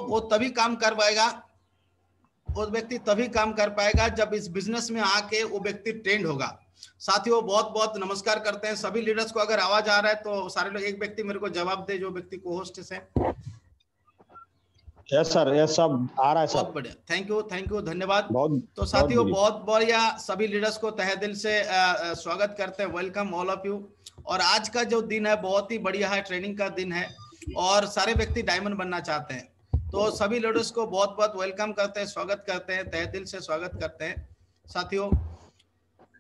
वो तभी काम कर पाएगा, वो व्यक्ति तभी काम कर पाएगा जब इस बिजनेस में आके वो व्यक्ति ट्रेंड होगा। साथियों बहुत बहुत नमस्कार करते हैं सभी लीडर्स को। अगर आवाज आ रहा है तो सारे लोग, एक व्यक्ति मेरे को जवाब दे, जो व्यक्ति को होस्ट है। यस सर, यस सब आ रहा है सर। बहुत बढ़िया, थैंक यू, धन्यवाद। तो बहुत साथियों बहुत बढ़िया, सभी लीडर्स को तहे दिल से स्वागत करते हैं, वेलकम ऑल ऑफ यू। और आज का जो दिन है बहुत ही बढ़िया है, ट्रेनिंग का दिन है और सारे व्यक्ति डायमंड बनना चाहते हैं। तो सभी लीडर्स को बहुत बहुत वेलकम करते हैं, स्वागत करते हैं, तहे दिल से स्वागत करते हैं। साथियों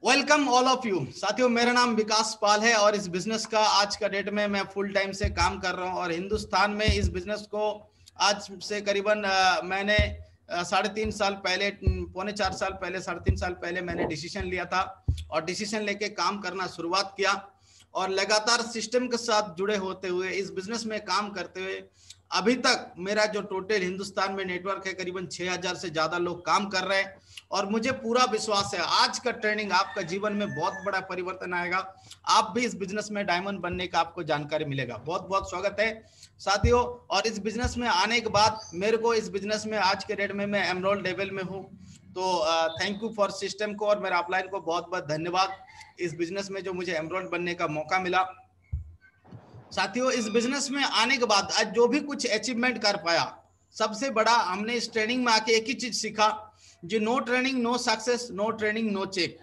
वेलकम ऑल ऑफ यू। साथियों मेरा नाम विकास पाल है और इस बिजनेस का आज का डेट में मैं फुल टाइम से काम कर रहा हूं और हिंदुस्तान में इस बिजनेस को आज से करीबन मैंने 3.5 साल पहले, पौने 4 साल पहले, 3.5 साल पहले मैंने डिसीजन लिया था और डिसीजन लेके काम करना शुरुआत किया और लगातार सिस्टम के साथ जुड़े होते हुए इस बिजनेस में काम करते हुए अभी तक मेरा जो टोटल हिंदुस्तान में नेटवर्क है करीबन 6000 से ज्यादा लोग काम कर रहे हैं और मुझे पूरा विश्वास है आज का ट्रेनिंग आपका जीवन में बहुत बड़ा परिवर्तन आएगा। आप भी इस बिजनेस में डायमंड बनने का आपको जानकारी मिलेगा। बहुत बहुत स्वागत है साथियों। और इस बिजनेस में आने के बाद मेरे को इस बिजनेस में आज के डेट में मैं एमरोल्ड लेवल में हूँ, तो थैंक यू फॉर सिस्टम को और मेरा अपलाइन को बहुत बहुत धन्यवाद इस बिजनेस में जो मुझे एमरोल्ड बनने का मौका मिला। साथियों इस बिजनेस में आने के बाद आज जो भी कुछ अचीवमेंट कर पाया, सबसे बड़ा हमने इस ट्रेनिंग में आके एक ही चीज सीखा, जो no training no success, no training no check.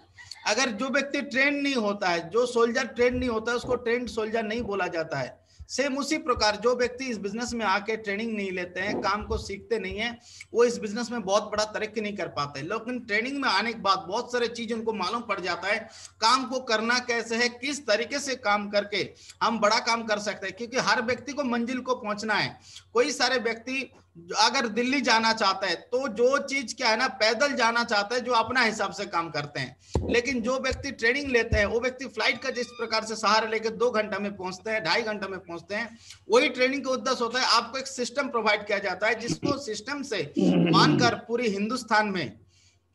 अगर जो व्यक्ति ट्रेंड नहीं होता है, जो सोल्जर ट्रेंड नहीं होता है, उसको ट्रेंड सोल्जर नहीं बोला जाता है। सेम उसी प्रकार जो व्यक्ति इस बिजनेस में आके ट्रेनिंग नहीं लेते हैं, काम को सीखते नहीं है, वो इस बिजनेस में बहुत बड़ा तरक्की नहीं कर पाते। लेकिन ट्रेनिंग में आने के बाद बहुत सारे चीज उनको मालूम पड़ जाता है, काम को करना कैसे है, किस तरीके से काम करके हम बड़ा काम कर सकते हैं। क्योंकि हर व्यक्ति को मंजिल को पहुंचना है। कोई सारे व्यक्ति अगर दिल्ली जाना चाहता है तो जो चीज क्या है ना, पैदल जाना चाहता है, जो अपना हिसाब से काम करते हैं। लेकिन जो व्यक्ति ट्रेनिंग लेते हैं वो व्यक्ति फ्लाइट का जिस प्रकार से सहारा लेकर 2 घंटा में पहुंचते हैं, 2.5 घंटा में पहुंचते हैं, वही ट्रेनिंग का उद्देश्य होता है। आपको एक सिस्टम प्रोवाइड किया जाता है जिसको सिस्टम से मानकर पूरी हिंदुस्तान में,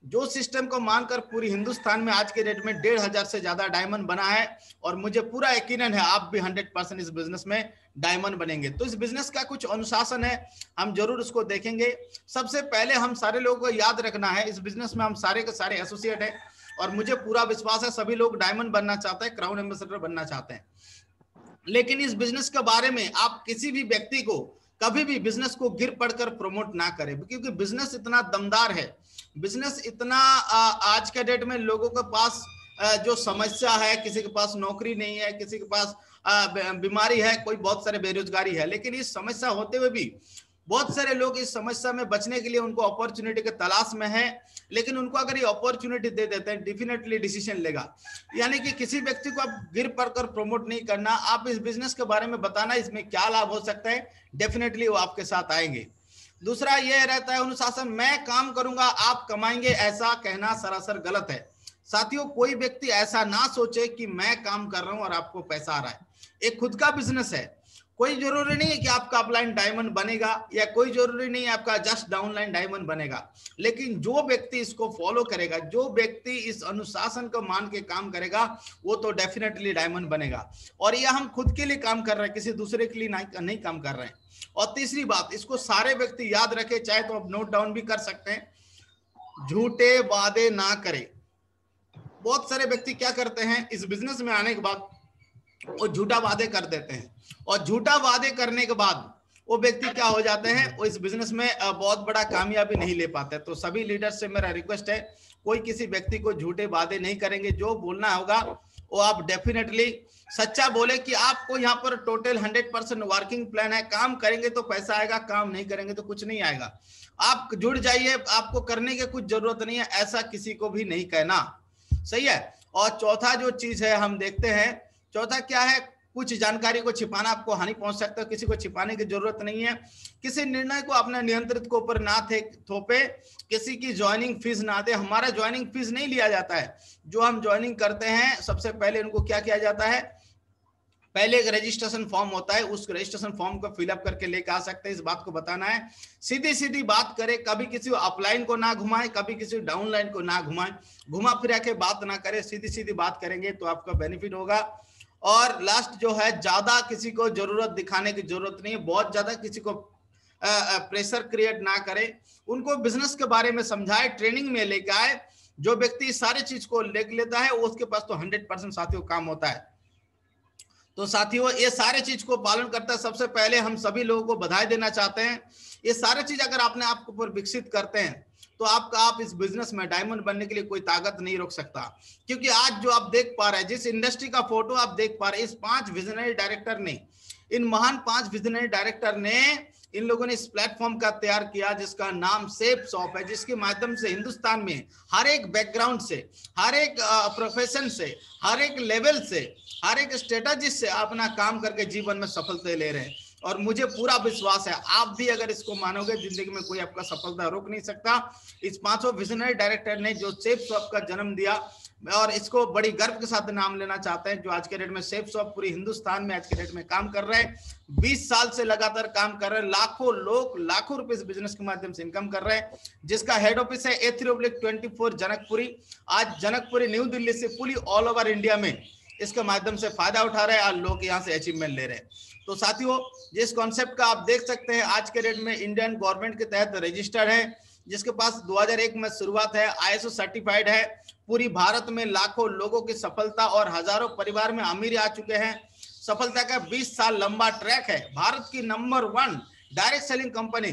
जो सिस्टम को मानकर पूरी हिंदुस्तान में आज के डेट में 1500 से ज्यादा डायमंड बना है और मुझे पूरा यकीन है आप भी 100% इस बिजनेस में डायमंड बनेंगे। तो इस बिजनेस का कुछ अनुशासन है, हम जरूर उसको देखेंगे। सबसे पहले हम सारे लोगों को याद रखना है, इस बिजनेस में हम सारे के सारे एसोसिएट हैं और मुझे पूरा विश्वास है सभी लोग डायमंड बनना चाहते हैं, क्राउन एम्बेसडर बनना चाहते हैं। लेकिन इस बिजनेस के बारे में आप किसी भी व्यक्ति को कभी भी बिजनेस को गिर पड़कर प्रमोट ना करें, क्योंकि बिजनेस इतना दमदार है, बिजनेस इतना आज के डेट में लोगों के पास जो समस्या है, किसी के पास नौकरी नहीं है, किसी के पास बीमारी है, कोई बहुत सारे बेरोजगारी है। लेकिन इस समस्या होते हुए भी बहुत सारे लोग इस समस्या में बचने के लिए उनको अपॉर्चुनिटी के तलाश में है। लेकिन उनको अगर ये अपॉर्चुनिटी दे देते हैं, डेफिनेटली डिसीजन लेगा। यानी कि किसी व्यक्ति को आप गिर पड़कर प्रमोट नहीं करना, आप इस बिजनेस के बारे में बताना, इसमें क्या लाभ हो सकता है, डेफिनेटली वो आपके साथ आएंगे। दूसरा ये रहता है अनुशासन, मैं काम करूंगा आप कमाएंगे, ऐसा कहना सरासर गलत है। साथियों कोई व्यक्ति ऐसा ना सोचे कि मैं काम कर रहा हूं और आपको पैसा आ रहा है। एक खुद का बिजनेस है, कोई जरूरी नहीं है कि आपका अपलाइन डायमंड बनेगा या कोई जरूरी नहीं है आपका जस्ट डाउनलाइन डायमंड बनेगा। लेकिन जो व्यक्ति इसको फॉलो करेगा, जो व्यक्ति इस अनुशासन को मान के काम करेगा, वो तो डेफिनेटली डायमंड बनेगा। और ये हम खुद के लिए काम कर रहे हैं, किसी दूसरे के लिए नहीं काम कर रहे हैं। और तीसरी बात, इसको सारे व्यक्ति याद रखे, चाहे तो आप नोट डाउन भी कर सकते हैं, झूठे वादे ना करें। बहुत सारे व्यक्ति क्या करते हैं, इस बिजनेस में आने के बाद वो झूठा वादे कर देते हैं और झूठा वादे करने के बाद वो व्यक्ति क्या हो जाते हैं, वो इस बिजनेस में बहुत बड़ा कामयाबी नहीं ले पाते। तो सभी लीडर से मेरा रिक्वेस्ट है, कोई किसी व्यक्ति को झूठे वादे नहीं करेंगे। जो बोलना होगा वो आप डेफिनेटली सच्चा बोले कि आपको यहाँ पर टोटल 100% वर्किंग प्लान है, काम करेंगे तो पैसा आएगा, काम नहीं करेंगे तो कुछ नहीं आएगा। आप जुड़ जाइए, आपको करने की कुछ जरूरत नहीं है, ऐसा किसी को भी नहीं कहना, सही है। और चौथा जो चीज है हम देखते हैं, चौथा क्या है, कुछ जानकारी को छिपाना आपको हानि पहुंच सकता है, किसी को छिपाने की जरूरत नहीं है। किसी निर्णय को अपने नियंत्रित के ऊपर ना थोपे, किसी की ज्वाइनिंग फीस ना दे। हमारा ज्वाइनिंग फीस नहीं लिया जाता है। जो हम ज्वाइनिंग करते हैं सबसे पहले उनको क्या किया जाता है, पहले एक रजिस्ट्रेशन फॉर्म होता है, उस रजिस्ट्रेशन फॉर्म को फिलअप करके लेकर आ सकते हैं। इस बात को बताना है, सीधी सीधी बात करें, कभी किसी अपलाइन को ना घुमाएं, कभी किसी डाउनलाइन को ना घुमाएं, घुमा फिरा के बात ना करें, सीधी सीधी बात करेंगे तो आपका बेनिफिट होगा। और लास्ट जो है, ज्यादा किसी को जरूरत दिखाने की जरूरत नहीं है, बहुत ज्यादा किसी को प्रेशर क्रिएट ना करे, उनको बिजनेस के बारे में समझाए, ट्रेनिंग में लेके आए। जो व्यक्ति सारी चीज को देख लेता है वो उसके पास तो 100% साथियों काम होता है। तो साथियों ये सारे चीज को पालन करता है। सबसे पहले हम सभी लोगों को बधाई देना चाहते हैं। ये सारे चीज अगर आपने आपके ऊपर विकसित करते हैं तो आप इस बिजनेस में डायमंड बनने के लिए कोई ताकत नहीं रोक सकता। क्योंकि आज जो आप देख पा रहे हैं, जिस इंडस्ट्री का फोटो आप देख पा रहे हैं, इस 5 विजनरी डायरेक्टर ने, इन महान 5 विजनरी डायरेक्टर ने, इन लोगों ने इस प्लेटफॉर्म का तैयार किया जिसका नाम सेफ शॉप है, जिसके माध्यम से हिंदुस्तान में हर एक बैकग्राउंड से, हर एक प्रोफेशन से, हर एक लेवल से, हर एक स्ट्रेटजी से अपना काम करके जीवन में सफलता ले रहे हैं। और मुझे पूरा विश्वास है आप भी अगर इसको मानोगे, जिंदगी में कोई आपका सफलता रोक नहीं सकता। इस 5 विजनरी डायरेक्टर ने जो सेफ शॉप का जन्म दिया, और इसको बड़ी गर्व के साथ नाम लेना चाहते हैं, जो आज के डेट में सेफ शॉप पूरी हिंदुस्तान में आज के डेट में काम कर रहे हैं। 20 साल से लगातार काम कर रहे हैं। लाखों लोग लाखों रुपए इस बिजनेस के माध्यम से इनकम कर रहे हैं, जिसका हेड ऑफिस है A3/24 जनकपुरी। आज जनकपुरी न्यू दिल्ली से पूरी ऑल ओवर इंडिया में इसके माध्यम से फायदा उठा रहे हैं और लोग यहाँ से अचीवमेंट ले रहे हैं। तो साथियों जिस कॉन्सेप्ट का आप देख सकते हैं आज के डेट में इंडियन गवर्नमेंट के तहत रजिस्टर्ड है, जिसके पास 2001 में शुरुआत है, ISO सर्टिफाइड है, पूरी भारत में लाखों लोगों की सफलता और हजारों परिवार में अमीर आ चुके हैं। सफलता का 20 साल लंबा ट्रैक है, भारत की नंबर 1 डायरेक्ट सेलिंग कंपनी,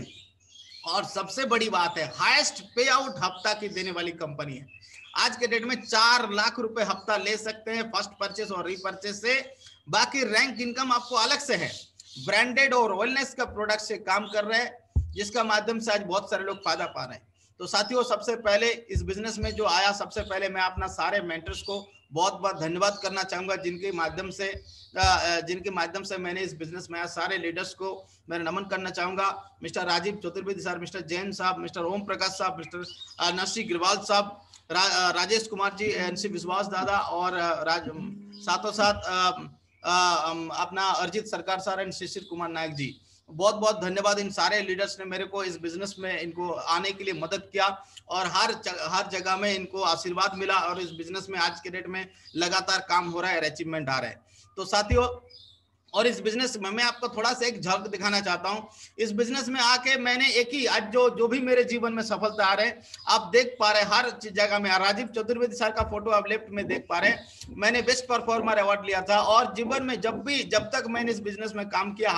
और सबसे बड़ी बात है हाईएस्ट पे आउट हफ्ता की देने वाली कंपनी है। आज के डेट में 4 लाख रुपए हफ्ता ले सकते हैं फर्स्ट परचेस और रीपरचेस से। बाकी रैंक इनकम आपको अलग से है। ब्रांडेड और वेलनेस का प्रोडक्ट से काम कर रहे हैं, जिसका माध्यम से आज बहुत सारे लोग फायदा पा रहे हैं। तो साथियों सबसे पहले इस बिजनेस में जो आया, सबसे पहले मैं अपना सारे मेंटर्स को बहुत बहुत धन्यवाद करना चाहूंगा, जिनके माध्यम से मैंने इस बिजनेस में आया। सारे लीडर्स को मैं नमन करना चाहूंगा। Mister Rajiv Chaturvedi sir, mister Jain साहब, मिस्टर ओम प्रकाश साहब, मिस्टर नरसी गिरवाल साहब, राजेश कुमार जी, NC विश्वास दादा, और साथों साथ अपना अर्जित सरकार सर एंड शिशिर कुमार नायक जी। बहुत बहुत धन्यवाद। इन सारे लीडर्स ने मेरे को इस बिजनेस में इनको आने के लिए मदद किया, और हर जगह में इनको आशीर्वाद मिला, और इस बिजनेस में आज के डेट में लगातार काम हो रहा है, अचीवमेंट आ रहा है। तो साथियों और इस बिजनेस में मैं आपको थोड़ा सा एक झलक दिखाना चाहता हूं। इस बिजनेस में आके मैंने एक ही आज जो भी मेरे जीवन में सफलता आ रहे हैं, आप देख पा रहे हैं हर जगह में। राजीव चतुर्वेदी सर का फोटो आप लेफ्ट में देख पा रहे हैं, मैंने बेस्ट परफॉर्मर अवार्ड लिया था, और जीवन में जब तक मैंने इस बिजनेस में काम किया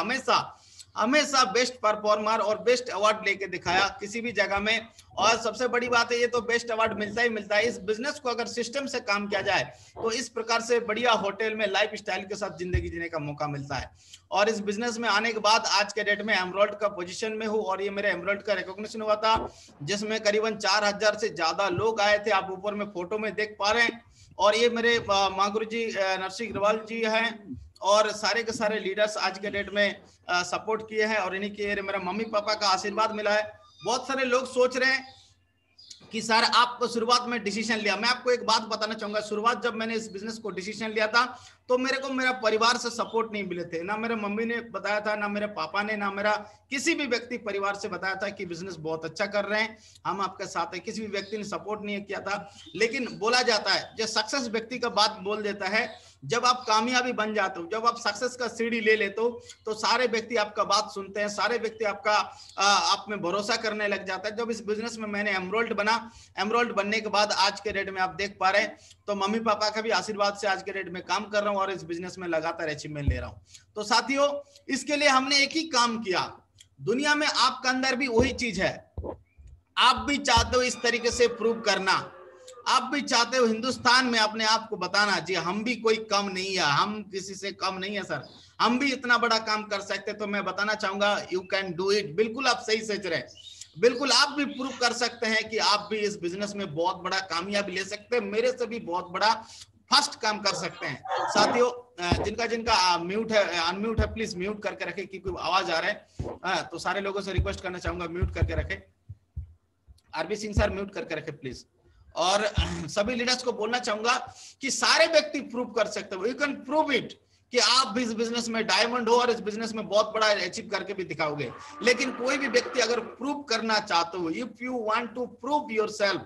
हमेशा बेस्ट परफॉर्मर और बेस्ट अवार्ड लेके दिखाया किसी भी जगह में। और सबसे बड़ी बात है, ये तो बेस्ट अवार्ड मिलता ही मिलता है। इस बिजनेस को अगर सिस्टम से काम किया जाए तो इस प्रकार से बढ़िया होटल में लाइफ स्टाइल के साथ जिंदगी जीने का मौका मिलता है। और इस बिजनेस में आने के बाद आज के डेट में एमराल्ड का पोजीशन में हूँ, और ये मेरे एमराल्ड का रिकॉग्निशन हुआ था, जिसमें करीबन 4000 से ज्यादा लोग आए थे। आप ऊपर में फोटो में देख पा रहे हैं। और ये मेरे माँ गुरु जी नरसी गिरवाल जी हैं, और सारे के सारे लीडर्स आज के डेट में सपोर्ट किए हैं, और इन्हीं के मेरा मम्मी पापा का आशीर्वाद मिला है। बहुत सारे लोग सोच रहे हैं कि सर आपको शुरुआत में डिसीजन लिया। मैं आपको एक बात बताना चाहूंगा, शुरुआत जब मैंने इस बिजनेस को डिसीजन लिया था तो मेरे को मेरा परिवार से सपोर्ट नहीं मिले थे। ना मेरे मम्मी ने बताया था, ना मेरे पापा ने, ना मेरा किसी भी व्यक्ति परिवार से बताया था कि बिजनेस बहुत अच्छा कर रहे हैं, हम आपके साथ है। किसी भी व्यक्ति ने सपोर्ट नहीं किया था। लेकिन बोला जाता है जो सक्सेस व्यक्ति का बात बोल देता है, जब आप कामयाबी बन जाते हो, जब आप सक्सेस का सीढ़ी ले लेते हो, तो सारे व्यक्ति आपका बात सुनते हैं, सारे व्यक्ति आपका आप में भरोसा करने लग जाता है। जब इस बिजनेस में मैंने एमराल्ड बनने के बाद आज के डेट में आप देख पा रहे हैं, तो मम्मी पापा का भी आशीर्वाद से आज के डेट में काम कर रहा हूं, और इस बिजनेस में लगातार अचीवमेंट ले रहा हूं। तो साथियों इसके लिए हमने एक ही काम किया, दुनिया में आपका अंदर भी वही चीज है। आप भी चाहते हो इस तरीके से प्रूव करना, आप भी चाहते हो हिंदुस्तान में अपने आप को बताना, जी हम भी कोई कम नहीं है, हम किसी से कम नहीं है सर, हम भी इतना बड़ा काम कर सकते। तो मैं बताना चाहूंगा यू कैन डू इट। बिल्कुल आप सही सोच रहे हैं, बिल्कुल आप भी प्रूव कर सकते हैं कि आप भी इस बिजनेस में बहुत बड़ा कामयाबी ले सकते हैं, मेरे से भी बहुत बड़ा फर्स्ट काम कर सकते हैं। साथियों जिनका म्यूट है, अनम्यूट है, प्लीज म्यूट करके रखें क्योंकि आवाज आ रहा है। तो सारे लोगों से रिक्वेस्ट करना चाहूंगा म्यूट करके रखें। आरबी सिंह सर म्यूट करके रखें प्लीज। और सभी लीडर्स को बोलना चाहूंगा कि सारे व्यक्ति प्रूव कर सकते हो, यू कैन प्रूव इट, कि आप भी इस बिजनेस में डायमंड हो और इस बिजनेस में बहुत बड़ा अचीव करके भी दिखाओगे। लेकिन कोई भी व्यक्ति अगर प्रूव करना चाहते हो, if you want to prove yourself,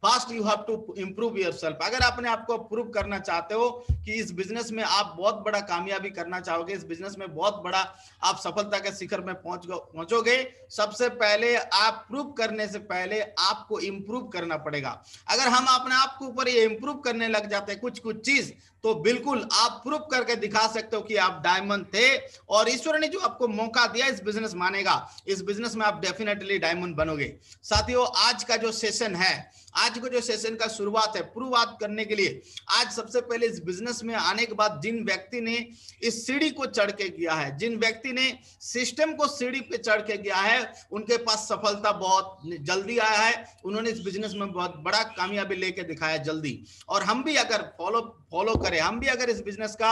first you have to improve yourself. अगर अपने आप को प्रूव करना चाहते हो कि इस बिजनेस में आप बहुत बड़ा कामयाबी करना चाहोगे, इस बिजनेस में बहुत बड़ा आप सफलता के शिखर में पहुंचोगे, सबसे पहले आप प्रूव करने से पहले आपको इंप्रूव करना पड़ेगा। अगर हम अपने आप के ऊपर ये इंप्रूव करने लग जाते हैं कुछ कुछ चीज, तो बिल्कुल आप प्रूव करके दिखा सकते हो कि आप डायमंड थे, और ईश्वर ने जो आपको मौका दिया इस बिजनेस मानेगा, इस बिजनेस में आप डेफिनेटली डायमंड बनोगे। साथियों, आज का जो सेशन है, आज को जो सेशन का शुरुआत है शुरुआत करने के लिए, आज सबसे पहले इस बिजनेस में आने के बाद जिन व्यक्ति ने इस सीढ़ी को चढ़ के किया है, जिन व्यक्ति ने सिस्टम को सीढ़ी पे चढ़ के किया है, उनके पास सफलता बहुत जल्दी आया है, उन्होंने इस बिजनेस में बहुत बड़ा कामयाबी लेके दिखाया जल्दी। और हम भी अगर फॉलो करें, हम भी अगर इस बिजनेस का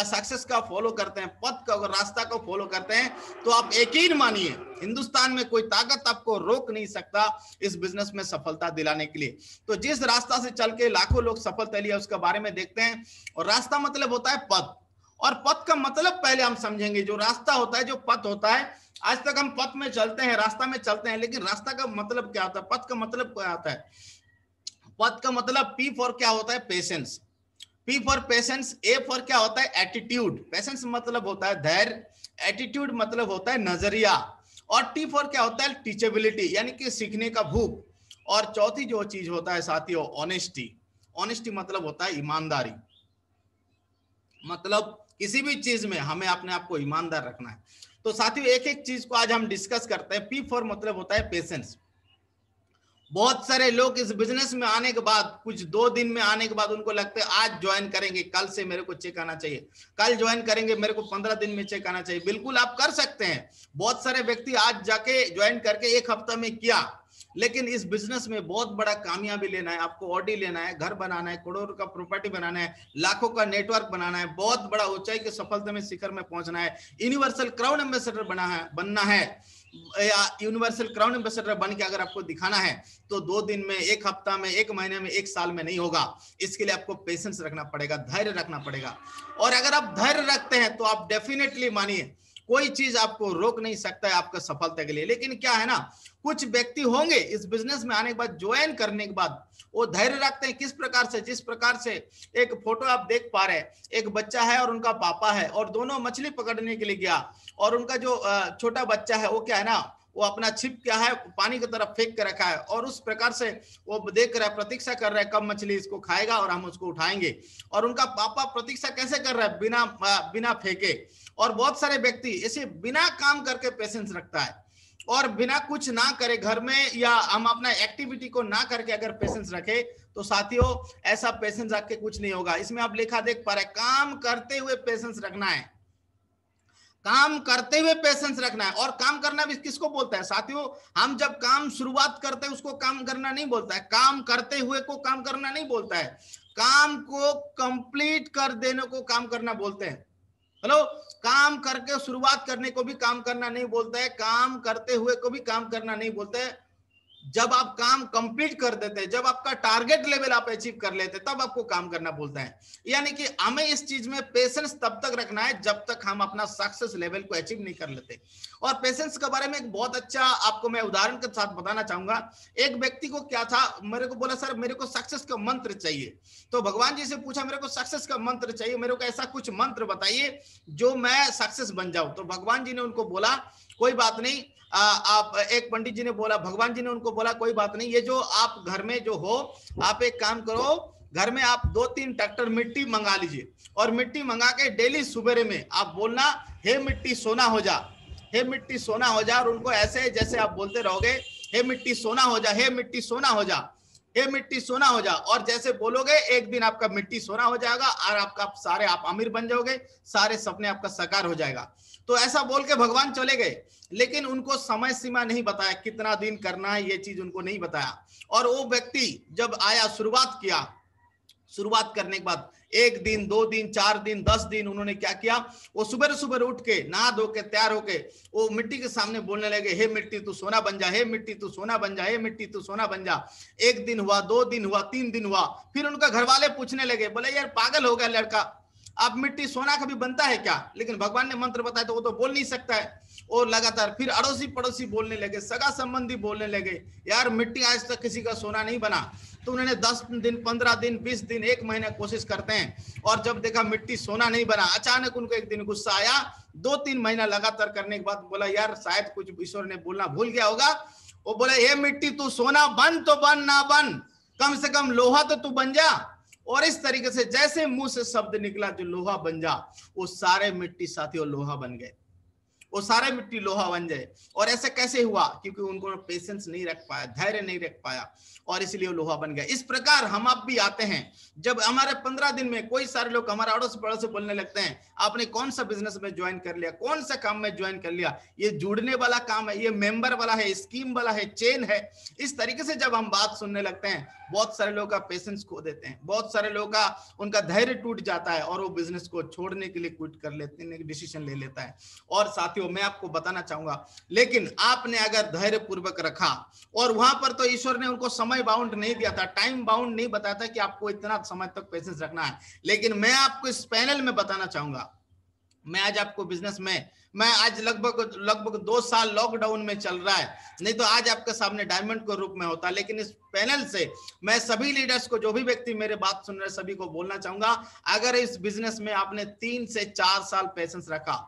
सक्सेस का फॉलो करते हैं, पथ का रास्ता को फॉलो करते हैं, तो आप यकीन मानिए हिंदुस्तान में कोई ताकत आपको रोक नहीं सकता इस बिजनेस में सफलता दिलाने के लिए। तो जिस रास्ता से चल के लाखों लोग सफलता लिया उसके बारे में देखते हैं। और रास्ता मतलब होता है पथ, और पथ का मतलब पहले हम समझेंगे। जो रास्ता होता है, जो पथ होता है, आज तक हम पथ में चलते हैं, रास्ता में चलते हैं, लेकिन रास्ता का मतलब क्या होता है, पथ का मतलब क्या होता है? पथ का मतलब P फॉर क्या होता है? Patience. P for patience, A for क्या होता है? एटीट्यूड। पेशेंस मतलब होता है धैर्य, एटीट्यूड मतलब होता है नजरिया, और T फॉर क्या होता है? टीचेबिलिटी, यानी कि सीखने का भूख। और चौथी जो चीज होता है साथियों, ऑनेस्टी। ऑनेस्टी मतलब होता है ईमानदारी। मतलब किसी भी चीज में हमें अपने आप को ईमानदार रखना है। तो साथियों, एक एक चीज को आज हम डिस्कस करते हैं। P फॉर मतलब होता है पेशेंस। बहुत सारे लोग इस बिजनेस में आने के बाद, कुछ 2 दिन में आने के बाद उनको लगता है आज ज्वाइन करेंगे, कल से मेरे को चेक आना चाहिए, कल ज्वाइन करेंगे, मेरे को 15 दिन में चेक आना चाहिए। बिल्कुल आप कर सकते हैं। बहुत सारे व्यक्ति आज जाके ज्वाइन करके 1 हफ्ता में किया, लेकिन इस बिजनेस में बहुत बड़ा कामयाबी लेना है, आपको ऑडी लेना है, घर बनाना है, करोड़ का प्रॉपर्टी बनाना है, लाखों का नेटवर्क बनाना है, बहुत बड़ा ऊंचाई के सफलता में शिखर में पहुंचना है, यूनिवर्सल क्राउन एम्बेसडर बनना है, या यूनिवर्सल क्राउन एम्बेसडर बन के अगर आपको दिखाना है, तो 2 दिन में, 1 हफ्ता में, 1 महीने में, 1 साल में नहीं होगा। इसके लिए आपको पेशेंस रखना पड़ेगा, धैर्य रखना पड़ेगा। और अगर आप धैर्य रखते हैं तो आप डेफिनेटली मानिए कोई चीज आपको रोक नहीं सकता है आपका सफलता के लिए। लेकिन क्या है ना, कुछ व्यक्ति होंगे इस बिजनेस में आने के बाद, ज्वाइन करने के बाद, वो धैर्य रखते हैं। किस प्रकार से? जिस प्रकार से एक फोटो आप देख पा रहे हैं, एक बच्चा है और उनका पापा है, और दोनों मछली पकड़ने के लिए गया, और उनका जो छोटा बच्चा है वो क्या है ना, वो अपना छिप क्या है, पानी की तरफ फेंक के रखा है, और उस प्रकार से वो देख रहा है, प्रतीक्षा कर रहा है कब मछली इसको खाएगा और हम उसको उठाएंगे। और उनका पापा प्रतीक्षा कैसे कर रहा है? बिना फेंके। और बहुत सारे व्यक्ति ऐसे बिना काम करके पेशेंस रखता है, और बिना कुछ ना करे घर में, या हम अपना एक्टिविटी को ना करके अगर पेशेंस रखे, तो साथियों ऐसा पेशेंस रख के कुछ नहीं होगा। इसमें आप लिखा देख पा रहे, काम करते हुए पेशेंस रखना है, काम करते हुए पेशेंस रखना है। और काम करना भी किसको बोलता है साथियों? हम जब काम शुरुआत करते हैं उसको काम करना नहीं बोलता है, काम करते हुए को काम करना नहीं बोलता है, काम को कंप्लीट कर देने को काम करना बोलते हैं। हेलो, काम करके शुरुआत करने को भी काम करना नहीं बोलता है, काम करते हुए को भी काम करना नहीं बोलते है। जब आप काम कंप्लीट कर देते हैं, जब आपका टारगेट लेवल आप अचीव कर लेते हैं, तब आपको काम करना बोलता है। यानी कि हमें इस चीज में पेशेंस तब तक रखना है जब तक हम अपना सक्सेस लेवल को अचीव नहीं कर लेते। और पेशेंस के बारे में एक बहुत अच्छा आपको मैं उदाहरण के साथ बताना चाहूंगा। एक व्यक्ति को क्या था, मेरे को बोला सर मेरे को सक्सेस का मंत्र चाहिए। तो भगवान जी से पूछा मेरे को सक्सेस का मंत्र चाहिए, मेरे को ऐसा कुछ मंत्र बताइए जो मैं सक्सेस बन जाऊं। तो भगवान जी ने उनको बोला कोई बात नहीं, आप, एक पंडित जी ने बोला, भगवान जी ने उनको बोला कोई बात नहीं, ये जो आप घर में जो हो, आप एक काम करो, घर में आप 2-3 ट्रैक्टर मिट्टी मंगा लीजिए, और मिट्टी मंगा के डेली सुबेरे में आप बोलना, हे मिट्टी सोना हो जा, हे मिट्टी सोना हो जा। और उनको ऐसे जैसे आप बोलते रहोगे, हे मिट्टी सोना हो जा, हे मिट्टी सोना हो जा, हे मिट्टी सोना हो जा, और जैसे बोलोगे एक दिन आपका मिट्टी सोना हो जाएगा, और आपका सारे आप अमीर बन जाओगे, सारे सपने आपका साकार हो जाएगा। तो ऐसा बोल के भगवान चले गए, लेकिन उनको समय सीमा नहीं बताया कितना दिन करना है, ये चीज उनको नहीं बताया। और वो व्यक्ति जब आया, शुरुआत करने के बाद 1 दिन, 2 दिन, 4 दिन, 10 दिन, उन्होंने क्या किया, वो सुबह सुबह उठ के नहा धो के तैयार होके वो मिट्टी के सामने बोलने लगे, हे मिट्टी तू सोना बन जा, हे मिट्टी तू सोना बन जा, हे मिट्टी तू सोना बन जा। 1 दिन हुआ, 2 दिन हुआ, 3 दिन हुआ, फिर उनका घर वाले पूछने लगे, बोले यार पागल हो गया लड़का, आप मिट्टी सोना कभी बनता है क्या? लेकिन भगवान ने मंत्र बताया तो वो तो बोल नहीं सकता है। और लगातार फिर अड़ोसी पड़ोसी बोलने लगे, सगा संबंधी बोलने लगे, यार मिट्टी आज तक किसी का सोना नहीं बना। तो उन्होंने 10 दिन, 15 दिन, 20 दिन, 1 महीना कोशिश करते हैं, और जब देखा मिट्टी सोना नहीं बना, अचानक उनको एक दिन गुस्सा आया। 2-3 महीना लगातार करने के बाद बोला, यार शायद कुछ ईश्वर ने बोलना भूल गया होगा। वो बोले, ये मिट्टी तू सोना बन तो बन, ना बन, कम से कम लोहा तो तू बन जा। और इस तरीके से जैसे मुंह से शब्द निकला जो लोहा बन जा, वो सारे मिट्टी साथियों लोहा बन गए, वो सारे मिट्टी लोहा बन जाए। और ऐसे कैसे हुआ? क्योंकि उनको पेशेंस नहीं रख पाया, धैर्य नहीं रख पाया, और इसलिए वो लोहा बन गया। इस प्रकार हम आप भी आते हैं, जब हमारे 15 दिन में कोई सारे लोग हमारे अड़ोस पड़ोस से बोलने लगते हैं, आपने कौन सा बिजनेस में ज्वाइन कर लिया, कौन सा काम में ज्वाइन कर लिया, ये जुड़ने वाला काम है, ये मेंबर वाला है, स्कीम वाला है, चेन है। इस तरीके से जब हम बात सुनने लगते हैं, बहुत सारे लोग का पेशेंस खो देते हैं, बहुत सारे लोग का उनका धैर्य टूट जाता है, और वो बिजनेस को छोड़ने के लिए क्विट कर लेते हैं, डिसीजन ले लेता है। और साथियों मैं आपको बताना चाहूंगा, लेकिन आपने अगर धैर्य पूर्वक रखा, और वहां पर तो ईश्वर ने उनको समय बाउंड नहीं दिया था, टाइम बाउंड नहीं बताया था कि आपको इतना समय तक पेशेंस रखना है। लेकिन मैं आपको इस पैनल में बताना चाहूंगा, मैं आज आपको बिजनेस में, मैं आज लगभग 2 साल लॉकडाउन में चल रहा है, नहीं तो आज आपके सामने डायमंड के रूप में होता। लेकिन इस पैनल से मैं सभी लीडर्स को, जो भी व्यक्ति मेरे बात सुन रहे सभी को बोलना चाहूंगा, अगर इस बिजनेस में आपने 3 से 4 साल पेशेंस रखा,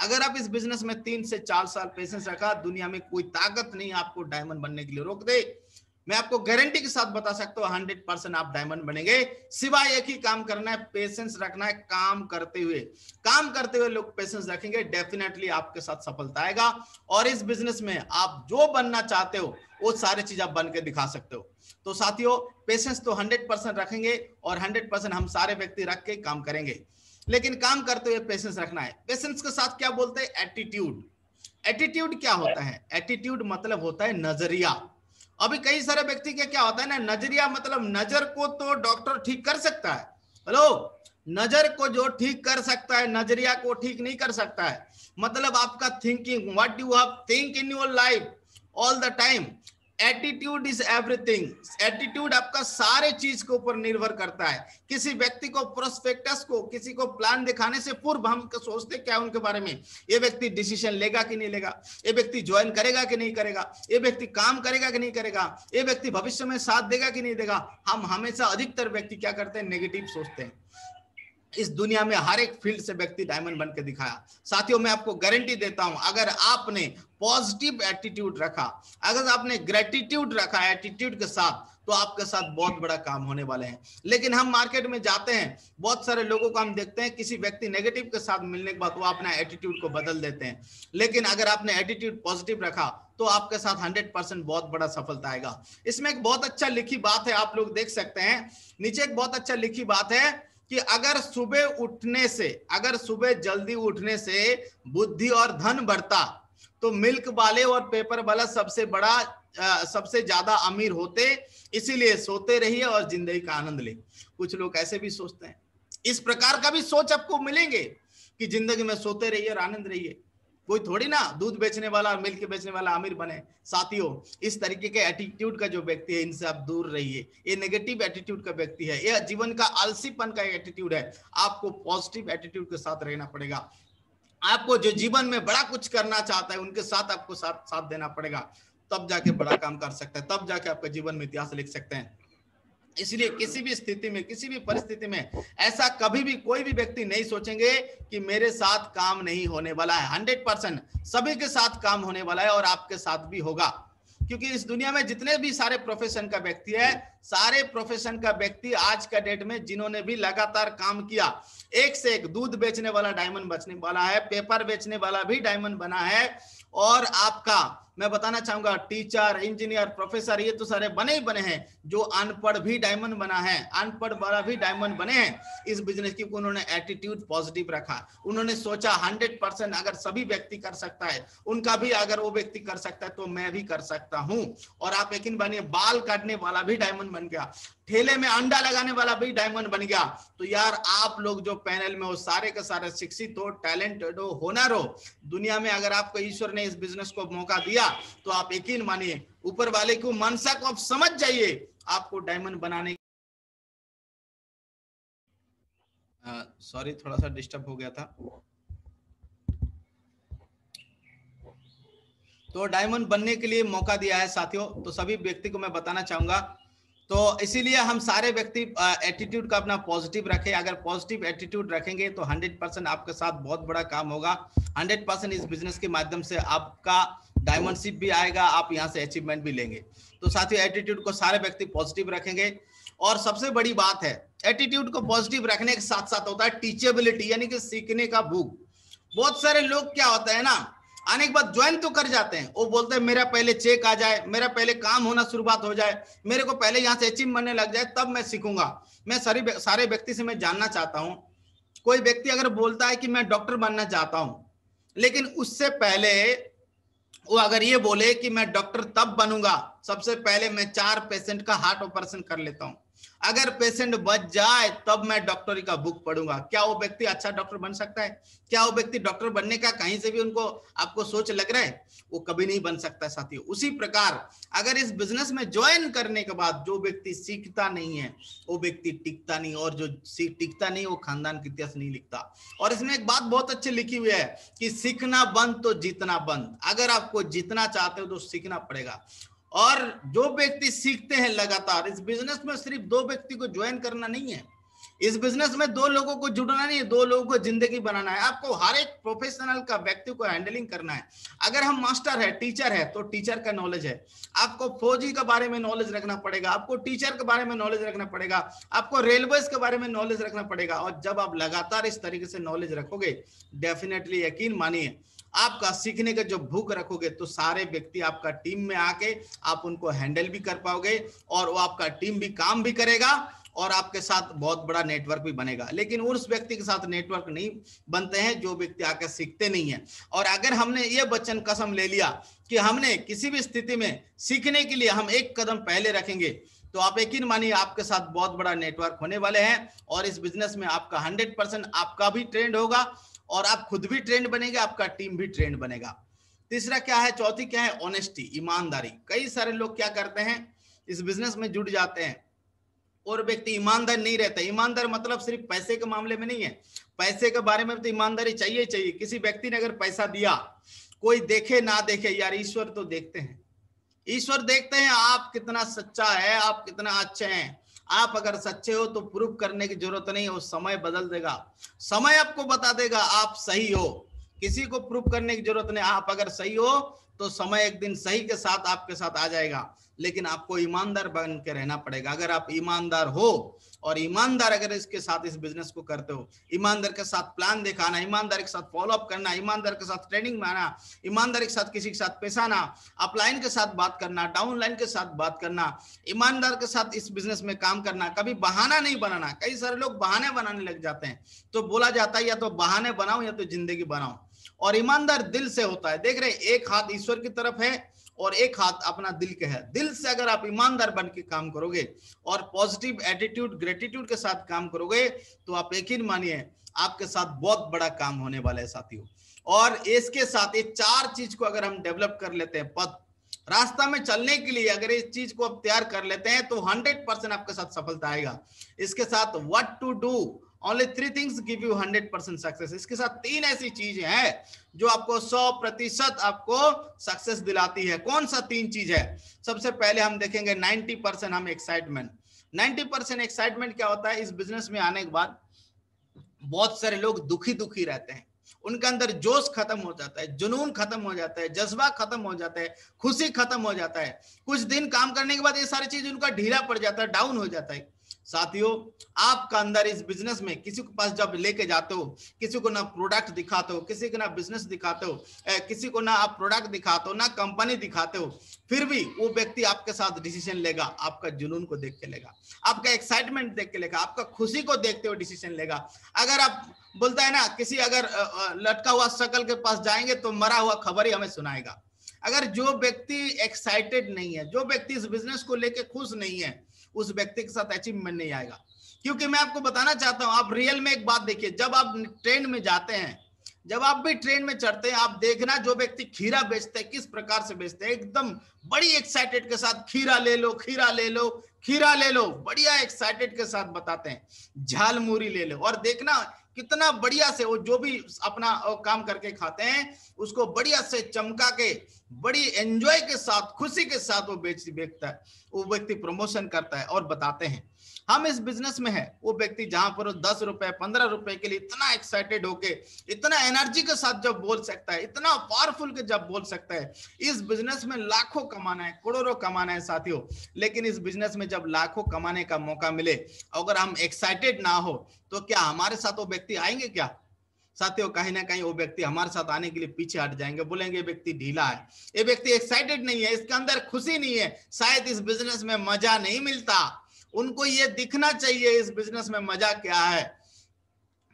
अगर आप इस बिजनेस में 3 से 4 साल पेशेंस रखा, दुनिया में कोई ताकत नहीं आपको डायमंड बनने के लिए रोक दे। मैं आपको गारंटी के साथ बता सकता हूं 100% आप डायमंड बनेंगे। सिवाय एक ही काम करना है, पेशेंस रखना है। काम करते हुए लोग पेशेंस रखेंगे, डेफिनेटली आपके साथ सफलता आएगा। और इस बिजनेस में आप जो बनना चाहते हो वो सारी चीज आप बन के दिखा सकते हो। तो साथियों पेशेंस तो 100% रखेंगे, और 100% हम सारे व्यक्ति रख के काम करेंगे। लेकिन काम करते हुए पेशेंस रखना है। पेशेंस के साथ क्या बोलते हैं? एटीट्यूड। एटीट्यूड क्या होता है? एटीट्यूड मतलब होता है नजरिया। अभी कई सारे व्यक्ति का क्या होता है ना, नजरिया मतलब नजर को तो डॉक्टर ठीक कर सकता है, हेलो, नजर को जो ठीक कर सकता है, नजरिया को ठीक नहीं कर सकता है। मतलब आपका thinking, what you have think in your life all the time. Attitude is everything. Attitude आपका सारे चीज के ऊपर निर्भर करता है। किसी व्यक्ति को, प्रोस्पेक्टस को, किसी को प्लान दिखाने से पूर्व हम सोचते क्या उनके बारे में, ये व्यक्ति डिसीजन लेगा कि नहीं लेगा, ये व्यक्ति ज्वाइन करेगा कि नहीं करेगा, ये व्यक्ति काम करेगा कि नहीं करेगा, ये व्यक्ति भविष्य में साथ देगा कि नहीं देगा। हम हमेशा, अधिकतर व्यक्ति क्या करते हैं, नेगेटिव सोचते हैं। इस दुनिया में हर एक फील्ड से व्यक्ति डायमंड बन के दिखाया। साथियों मैं आपको गारंटी देता हूं, अगर आपने पॉजिटिव एटीट्यूड रखा, अगर आपने ग्रेटिट्यूड रखा एटीट्यूड के साथ, तो आपके साथ बहुत बड़ा काम होने वाले हैं। लेकिन हम मार्केट में जाते हैं, बहुत सारे लोगों को हम देखते हैं, किसी व्यक्ति नेगेटिव के साथ मिलने के बाद वो अपना एटीट्यूड को बदल देते हैं। लेकिन अगर आपने एटीट्यूड पॉजिटिव रखा तो आपके साथ 100% बहुत बड़ा सफलता आएगा। इसमें एक बहुत अच्छा लिखी बात है, आप लोग देख सकते हैं नीचे, एक बहुत अच्छा लिखी बात है कि अगर सुबह जल्दी उठने से बुद्धि और धन बढ़ता, तो मिल्क वाले और पेपर वाला सबसे ज्यादा अमीर होते। इसीलिए सोते रहिए और जिंदगी का आनंद ले। कुछ लोग ऐसे भी सोचते हैं, इस प्रकार का भी सोच आपको मिलेंगे कि जिंदगी में सोते रहिए और आनंद रहिए। कोई थोड़ी ना दूध बेचने वाला और मिल्क बेचने वाला अमीर बने। साथियों इस तरीके के एटीट्यूड का जो व्यक्ति है, इनसे आप दूर रहिए। ये नेगेटिव एटीट्यूड का व्यक्ति है, ये जीवन का आलसीपन का एटीट्यूड है। आपको पॉजिटिव एटीट्यूड के साथ रहना पड़ेगा। आपको जो जीवन में बड़ा कुछ करना चाहता है, उनके साथ आपको साथ देना पड़ेगा, तब जाके बड़ा काम कर सकते हैं, तब जाके आपके जीवन में इतिहास लिख सकते हैं। इसलिए किसी भी स्थिति में, किसी भी परिस्थिति में ऐसा कभी भी कोई भी व्यक्ति नहीं सोचेंगे कि मेरे साथ काम नहीं होने वाला है। 100% सभी के साथ काम होने वाला है, और आपके साथ भी होगा। क्योंकि इस दुनिया में जितने भी सारे प्रोफेशन का व्यक्ति है, सारे प्रोफेशन का व्यक्ति आज का डेट में जिन्होंने भी लगातार काम किया, एक से एक, दूध बेचने वाला डायमंड बचने वाला है, पेपर बेचने वाला भी डायमंड बना है, और आपका मैं बताना चाहूंगा टीचर, इंजीनियर, प्रोफेसर, ये तो सारे बने ही बने हैं। जो अनपढ़ भी डायमंड बना है, अनपढ़ वाला भी डायमंड बने हैं इस बिजनेस की। उन्होंने एटीट्यूड पॉजिटिव रखा, उन्होंने सोचा 100% अगर सभी व्यक्ति कर सकता है, उनका भी अगर वो व्यक्ति कर सकता है तो मैं भी कर सकता हूं। और आप यकीन मानिए, बाल काटने वाला भी डायमंड बन गया, ठेले में अंडा लगाने वाला भी डायमंड बन गया। तो यार आप लोग जो पैनल में हो, सारे के सारे शिक्षित हो, टैलेंटेड हो, होनर हो। दुनिया में अगर आपको ईश्वर ने इस बिजनेस को मौका दिया, तो आप यकीन मानिए, ऊपर वाले को मनसा को आप समझ जाइए, आपको डायमंड बनाने। सॉरी, थोड़ा सा डिस्टर्ब हो गया था। तो डायमंड बनने के लिए मौका दिया है साथियों, तो सभी व्यक्ति को मैं बताना चाहूंगा। तो इसीलिए हम सारे व्यक्ति एटीट्यूड का अपना पॉजिटिव रखें। अगर पॉजिटिव एटीट्यूड रखेंगे तो 100% आपके साथ बहुत बड़ा काम होगा। 100% इस बिजनेस के माध्यम से आपका डायमंडशिप भी आएगा, आप यहाँ से अचीवमेंट भी लेंगे। तो साथियों, एटीट्यूड को सारे व्यक्ति पॉजिटिव रखेंगे। और सबसे बड़ी बात है, एटीट्यूड को पॉजिटिव रखने के साथ साथ होता है टीचेबिलिटी, यानी कि सीखने का भूख। बहुत सारे लोग क्या होता है ना, आने के बाद ज्वाइन तो कर जाते हैं, वो बोलते हैं मेरा पहले चेक आ जाए, मेरा पहले काम होना शुरुआत हो जाए, मेरे को पहले यहाँ से अचीव बनने लग जाए, तब मैं सीखूंगा। मैं सारे व्यक्ति से मैं जानना चाहता हूँ, कोई व्यक्ति अगर बोलता है कि मैं डॉक्टर बनना चाहता हूँ, लेकिन उससे पहले वो अगर ये बोले कि मैं डॉक्टर तब बनूंगा, सबसे पहले मैं 4 पेशेंट का हार्ट ऑपरेशन कर लेता हूं, अगर पेशेंट बच जाए तब मैं डॉक्टरी का बुक पढ़ूंगा, क्या वो व्यक्ति अच्छा डॉक्टर बन सकता है? क्या वो व्यक्ति डॉक्टर बनने का कहीं से भी उनको आपको सोच लग रहा है? वो कभी नहीं बन सकता साथियों। उसी प्रकार अगर इस बिजनेस में ज्वाइन करने के बाद जो व्यक्ति सीखता नहीं है वो व्यक्ति टिकता नहीं, और जो टिकता नहीं वो खानदान की इतिहास नहीं लिखता। और इसमें एक बात बहुत अच्छी लिखी हुई है कि सीखना बंद तो जीतना बंद। अगर आपको जीतना चाहते हो तो सीखना पड़ेगा। और जो व्यक्ति सीखते हैं लगातार, इस बिजनेस में सिर्फ 2 व्यक्ति को ज्वाइन करना नहीं है, इस बिजनेस में 2 लोगों को जुड़ना नहीं है, 2 लोगों को जिंदगी बनाना है। आपको हर एक प्रोफेशनल का व्यक्ति को हैंडलिंग करना है। अगर हम मास्टर है, टीचर है, तो टीचर का नॉलेज है, आपको फौजी के बारे में नॉलेज रखना पड़ेगा, आपको टीचर के बारे में नॉलेज रखना पड़ेगा, आपको रेलवेज के बारे में नॉलेज रखना पड़ेगा। और जब आप लगातार इस तरीके से नॉलेज रखोगे, डेफिनेटली यकीन मानिए आपका सीखने का जो भूख रखोगे तो सारे व्यक्ति आपका टीम में आके आप उनको हैंडल भी कर पाओगे, और वो आपका टीम भी काम भी करेगा, और आपके साथ बहुत बड़ा नेटवर्क भी बनेगा। लेकिन उस व्यक्ति के साथ नेटवर्क नहीं बनते हैं जो व्यक्ति आकर सीखते नहीं है। और अगर हमने ये वचन कसम ले लिया कि हमने किसी भी स्थिति में सीखने के लिए हम एक कदम पहले रखेंगे, तो आप यकीन मानिए आपके साथ बहुत बड़ा नेटवर्क होने वाले हैं। और इस बिजनेस में आपका 100% आपका भी ट्रेंड होगा, और आप खुद भी ट्रेंड बनेंगे, आपका टीम भी ट्रेंड बनेगा। तीसरा क्या है, चौथी क्या है, ऑनेस्टी, ईमानदारी। कई सारे लोग क्या करते हैं, इस बिजनेस में जुड़ जाते हैं और व्यक्ति ईमानदार नहीं रहता। ईमानदार मतलब सिर्फ पैसे के मामले में नहीं है, पैसे के बारे में तो ईमानदारी चाहिए चाहिए। किसी व्यक्ति ने अगर पैसा दिया, कोई देखे ना देखे, यार ईश्वर तो देखते हैं, ईश्वर देखते हैं आप कितना सच्चा है, आप कितना अच्छे हैं। आप अगर सच्चे हो तो प्रूव करने की जरूरत नहीं है, वो समय बदल देगा, समय आपको बता देगा आप सही हो। किसी को प्रूव करने की जरूरत नहीं, आप अगर सही हो तो समय एक दिन सही के साथ आपके साथ आ जाएगा। लेकिन आपको ईमानदार बन के रहना पड़ेगा। अगर आप ईमानदार हो, और ईमानदार अगर इसके साथ इस बिजनेस को करते हो, ईमानदार के साथ प्लान दिखाना, ईमानदार के साथ फॉलोअप करना, ईमानदार के साथ ट्रेनिंग में आना, ईमानदार के साथ किसी के साथ पेश आना, अपलाइन के साथ बात करना, डाउनलाइन के साथ बात करना, ईमानदार के साथ इस बिजनेस में काम करना, कभी बहाना नहीं बनाना। कई सारे लोग बहाने बनाने लग जाते हैं, तो बोला जाता है या तो बहाने बनाओ या तो जिंदगी बनाओ। और ईमानदार दिल से होता है। देख रहे, एक हाथ ईश्वर की तरफ है और एक हाथ अपना दिल के है। दिल से अगर आप ईमानदार बन के काम करोगे और पॉजिटिव एटीट्यूड, ग्रेटिट्यूड के साथ काम करोगे, तो आप यकीन मानिए आपके साथ बहुत बड़ा काम होने वाला है साथियों। और इसके साथ ये 4 चीज को अगर हम डेवलप कर लेते हैं, पथ रास्ता में चलने के लिए अगर इस चीज को आप तैयार कर लेते हैं, तो 100% आपके साथ सफलता आएगा। इसके साथ what to do, Only 3 things give you 100% success. इसके साथ 3 ऐसी चीजें हैं जो आपको 100% आपको सक्सेस दिलाती है। कौन सा 3 चीज है? सबसे पहले हम देखेंगे 90% हम एक्साइटमेंट। 90% एक्साइटमेंट क्या होता है? इस बिजनेस में आने के बाद बहुत सारे लोग दुखी रहते हैं, उनके अंदर जोश खत्म हो जाता है, जुनून खत्म हो जाता है, जज्बा खत्म हो जाता है, खुशी खत्म हो जाता है। कुछ दिन काम करने के बाद ये सारी चीज उनका ढीला पड़ जाता है, डाउन हो जाता है। साथियों, आपका अंदर इस बिजनेस में किसी के पास जब लेके जाते हो, किसी को ना प्रोडक्ट दिखाते हो, किसी को ना बिजनेस दिखाते हो, किसी को ना आप प्रोडक्ट दिखाते हो, ना कंपनी दिखाते हो, फिर भी वो व्यक्ति आपके साथ डिसीजन लेगा, आपका जुनून को देख के लेगा, आपका एक्साइटमेंट देख के लेगा, आपका खुशी को देखते हुए डिसीजन लेगा। अगर आप बोलता है ना, किसी अगर लटका हुआ शकल के पास जाएंगे तो मरा हुआ खबर ही हमें सुनाएगा। अगर जो व्यक्ति एक्साइटेड नहीं है, जो व्यक्ति इस बिजनेस को लेके खुश नहीं है, उस व्यक्ति के साथ अचीवमेंट नहीं आएगा। क्योंकि मैं आपको बताना चाहता हूं, आप रियल में एक बात देखिए, जब आप ट्रेन में जाते हैं, जब आप भी ट्रेन में चढ़ते हैं, आप देखना जो व्यक्ति खीरा बेचते हैं किस प्रकार से बेचते हैं, एकदम बड़ी एक्साइटेड के साथ, खीरा ले लो, खीरा ले लो, खीरा ले लो, बढ़िया एक्साइटेड के साथ बताते हैं, झालमुरी ले लो, और देखना कितना बढ़िया से वो जो भी अपना काम करके खाते हैं उसको बढ़िया से चमका के, बड़ी एंजॉय के साथ, खुशी के साथ वो बेचता है, वो व्यक्ति प्रमोशन करता है और बताते हैं हम इस बिजनेस में है। वो व्यक्ति जहां पर 10 रुपए 15 रुपए के लिए इतना एक्साइटेड होके, इतना एनर्जी के साथ जब बोल सकता है, इतना पावरफुल के जब बोल सकता है, इस बिजनेस में लाखों कमाना है, करोड़ों कमाना है साथियों। लेकिन इस बिजनेस में जब लाखों कमाने का मौका मिले, अगर हम एक्साइटेड ना हो तो क्या हमारे साथ वो व्यक्ति आएंगे क्या साथियों? कहीं ना कहीं वो व्यक्ति हमारे साथ आने के लिए पीछे हट जाएंगे, बोलेंगे ये व्यक्ति ढीला है, ये व्यक्ति एक्साइटेड नहीं है, इसके अंदर खुशी नहीं है, शायद इस बिजनेस में मजा नहीं मिलता। उनको ये दिखना चाहिए इस बिजनेस में मजा क्या है।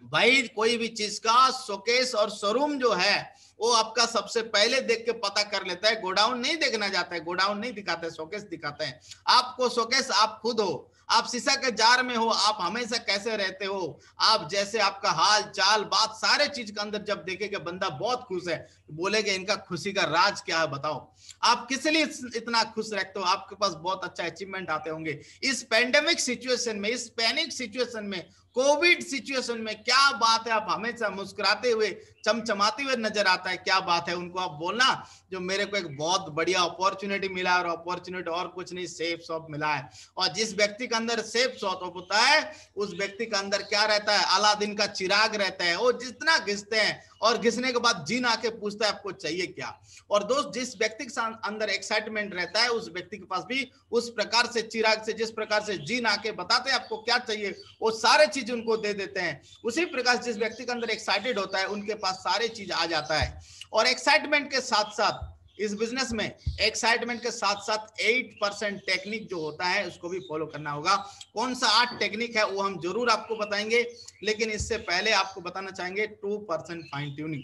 भाई कोई भी चीज का शोकेस और शोरूम जो है वो आपका सबसे पहले देख के पता कर लेता है, गोडाउन नहीं देखना जाता है, गोडाउन नहीं दिखाते, शोकेस दिखाते हैं। आपको शोकेस आप खुद हो, आप शीशा के जार में हो, आप हमेशा कैसे रहते हो, आप जैसे आपका हाल चाल बात सारे चीज के अंदर जब देखेगा बंदा बहुत खुश है, बोलेगे इनका खुशी का राज क्या है बताओ, आप किस लिए इतना खुश रहते हो, आपके पास बहुत अच्छा अचीवमेंट आते होंगे। इस पेंडेमिक सिचुएशन में, इस पैनिक सिचुएशन में, कोविड सिचुएशन में क्या बात है, आप हमेशा मुस्कुराते हुए चमचमाते हुए नजर आता है, क्या बात है? उनको आप बोलना जो मेरे को एक बहुत बढ़िया अपॉर्चुनिटी मिला, और अपॉर्चुनिटी और कुछ नहीं, सेफ शॉप मिला है। और जिस व्यक्ति के अंदर सेफ शॉप होता है उस व्यक्ति के अंदर क्या रहता है, अलादीन का चिराग रहता है। वो जितना घिसते हैं और घिसने के बाद जीन आके पूछता है आपको चाहिए क्या। और दोस्त जिस व्यक्ति के अंदर एक्साइटमेंट रहता है उस व्यक्ति के पास भी उस प्रकार से चिराग से, जिस प्रकार से जीन आके बताते हैं आपको क्या चाहिए, वो सारे चीज उनको दे देते हैं। उसी प्रकार जिस व्यक्ति के अंदर एक्साइटेड होता है उनके पास सारे चीज आ जाता है। और एक्साइटमेंट के साथ साथ इस बिजनेस में, एक्साइटमेंट के साथ साथ 8% टेक्निक जो होता है उसको भी फॉलो करना होगा। कौन सा 8 टेक्निक है वो हम जरूर आपको बताएंगे, लेकिन इससे पहले आपको बताना चाहेंगे 2% फाइन ट्यूनिंग।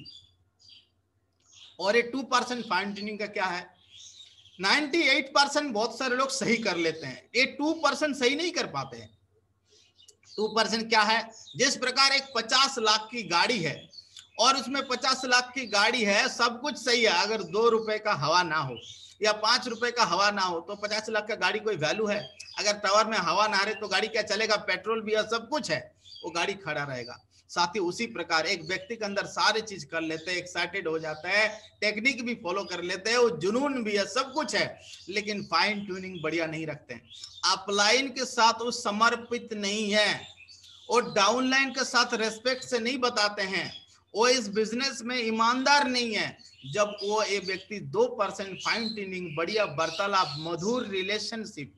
और ये 2% फाइन ट्यूनिंग का क्या है? 98% बहुत सारे लोग सही कर लेते हैं, ये 2% सही नहीं कर पाते हैं। 2% क्या है? जिस प्रकार एक 50 लाख की गाड़ी है और उसमें 50 लाख की गाड़ी है, सब कुछ सही है, अगर 2 रुपए का हवा ना हो या 5 रुपए का हवा ना हो तो 50 लाख का गाड़ी कोई वैल्यू है? अगर टावर में हवा ना रहे तो गाड़ी क्या चलेगा? पेट्रोल भी है, सब कुछ है, वो गाड़ी खड़ा रहेगा। साथ ही उसी प्रकार एक व्यक्ति के अंदर सारी चीज कर लेते हैं, एक्साइटेड हो जाता है, टेक्निक भी फॉलो कर लेते हैं, वो जुनून भी है, सब कुछ है, लेकिन फाइन ट्यूनिंग बढ़िया नहीं रखते हैं, अपलाइन के साथ वो समर्पित नहीं है, और डाउनलाइन के साथ रेस्पेक्ट से नहीं बताते हैं, वो इस बिजनेस में ईमानदार नहीं है। जब वो एक व्यक्ति 2% फाइन ट्यूनिंग, बढ़िया वार्तालाप, मधुर रिलेशनशिप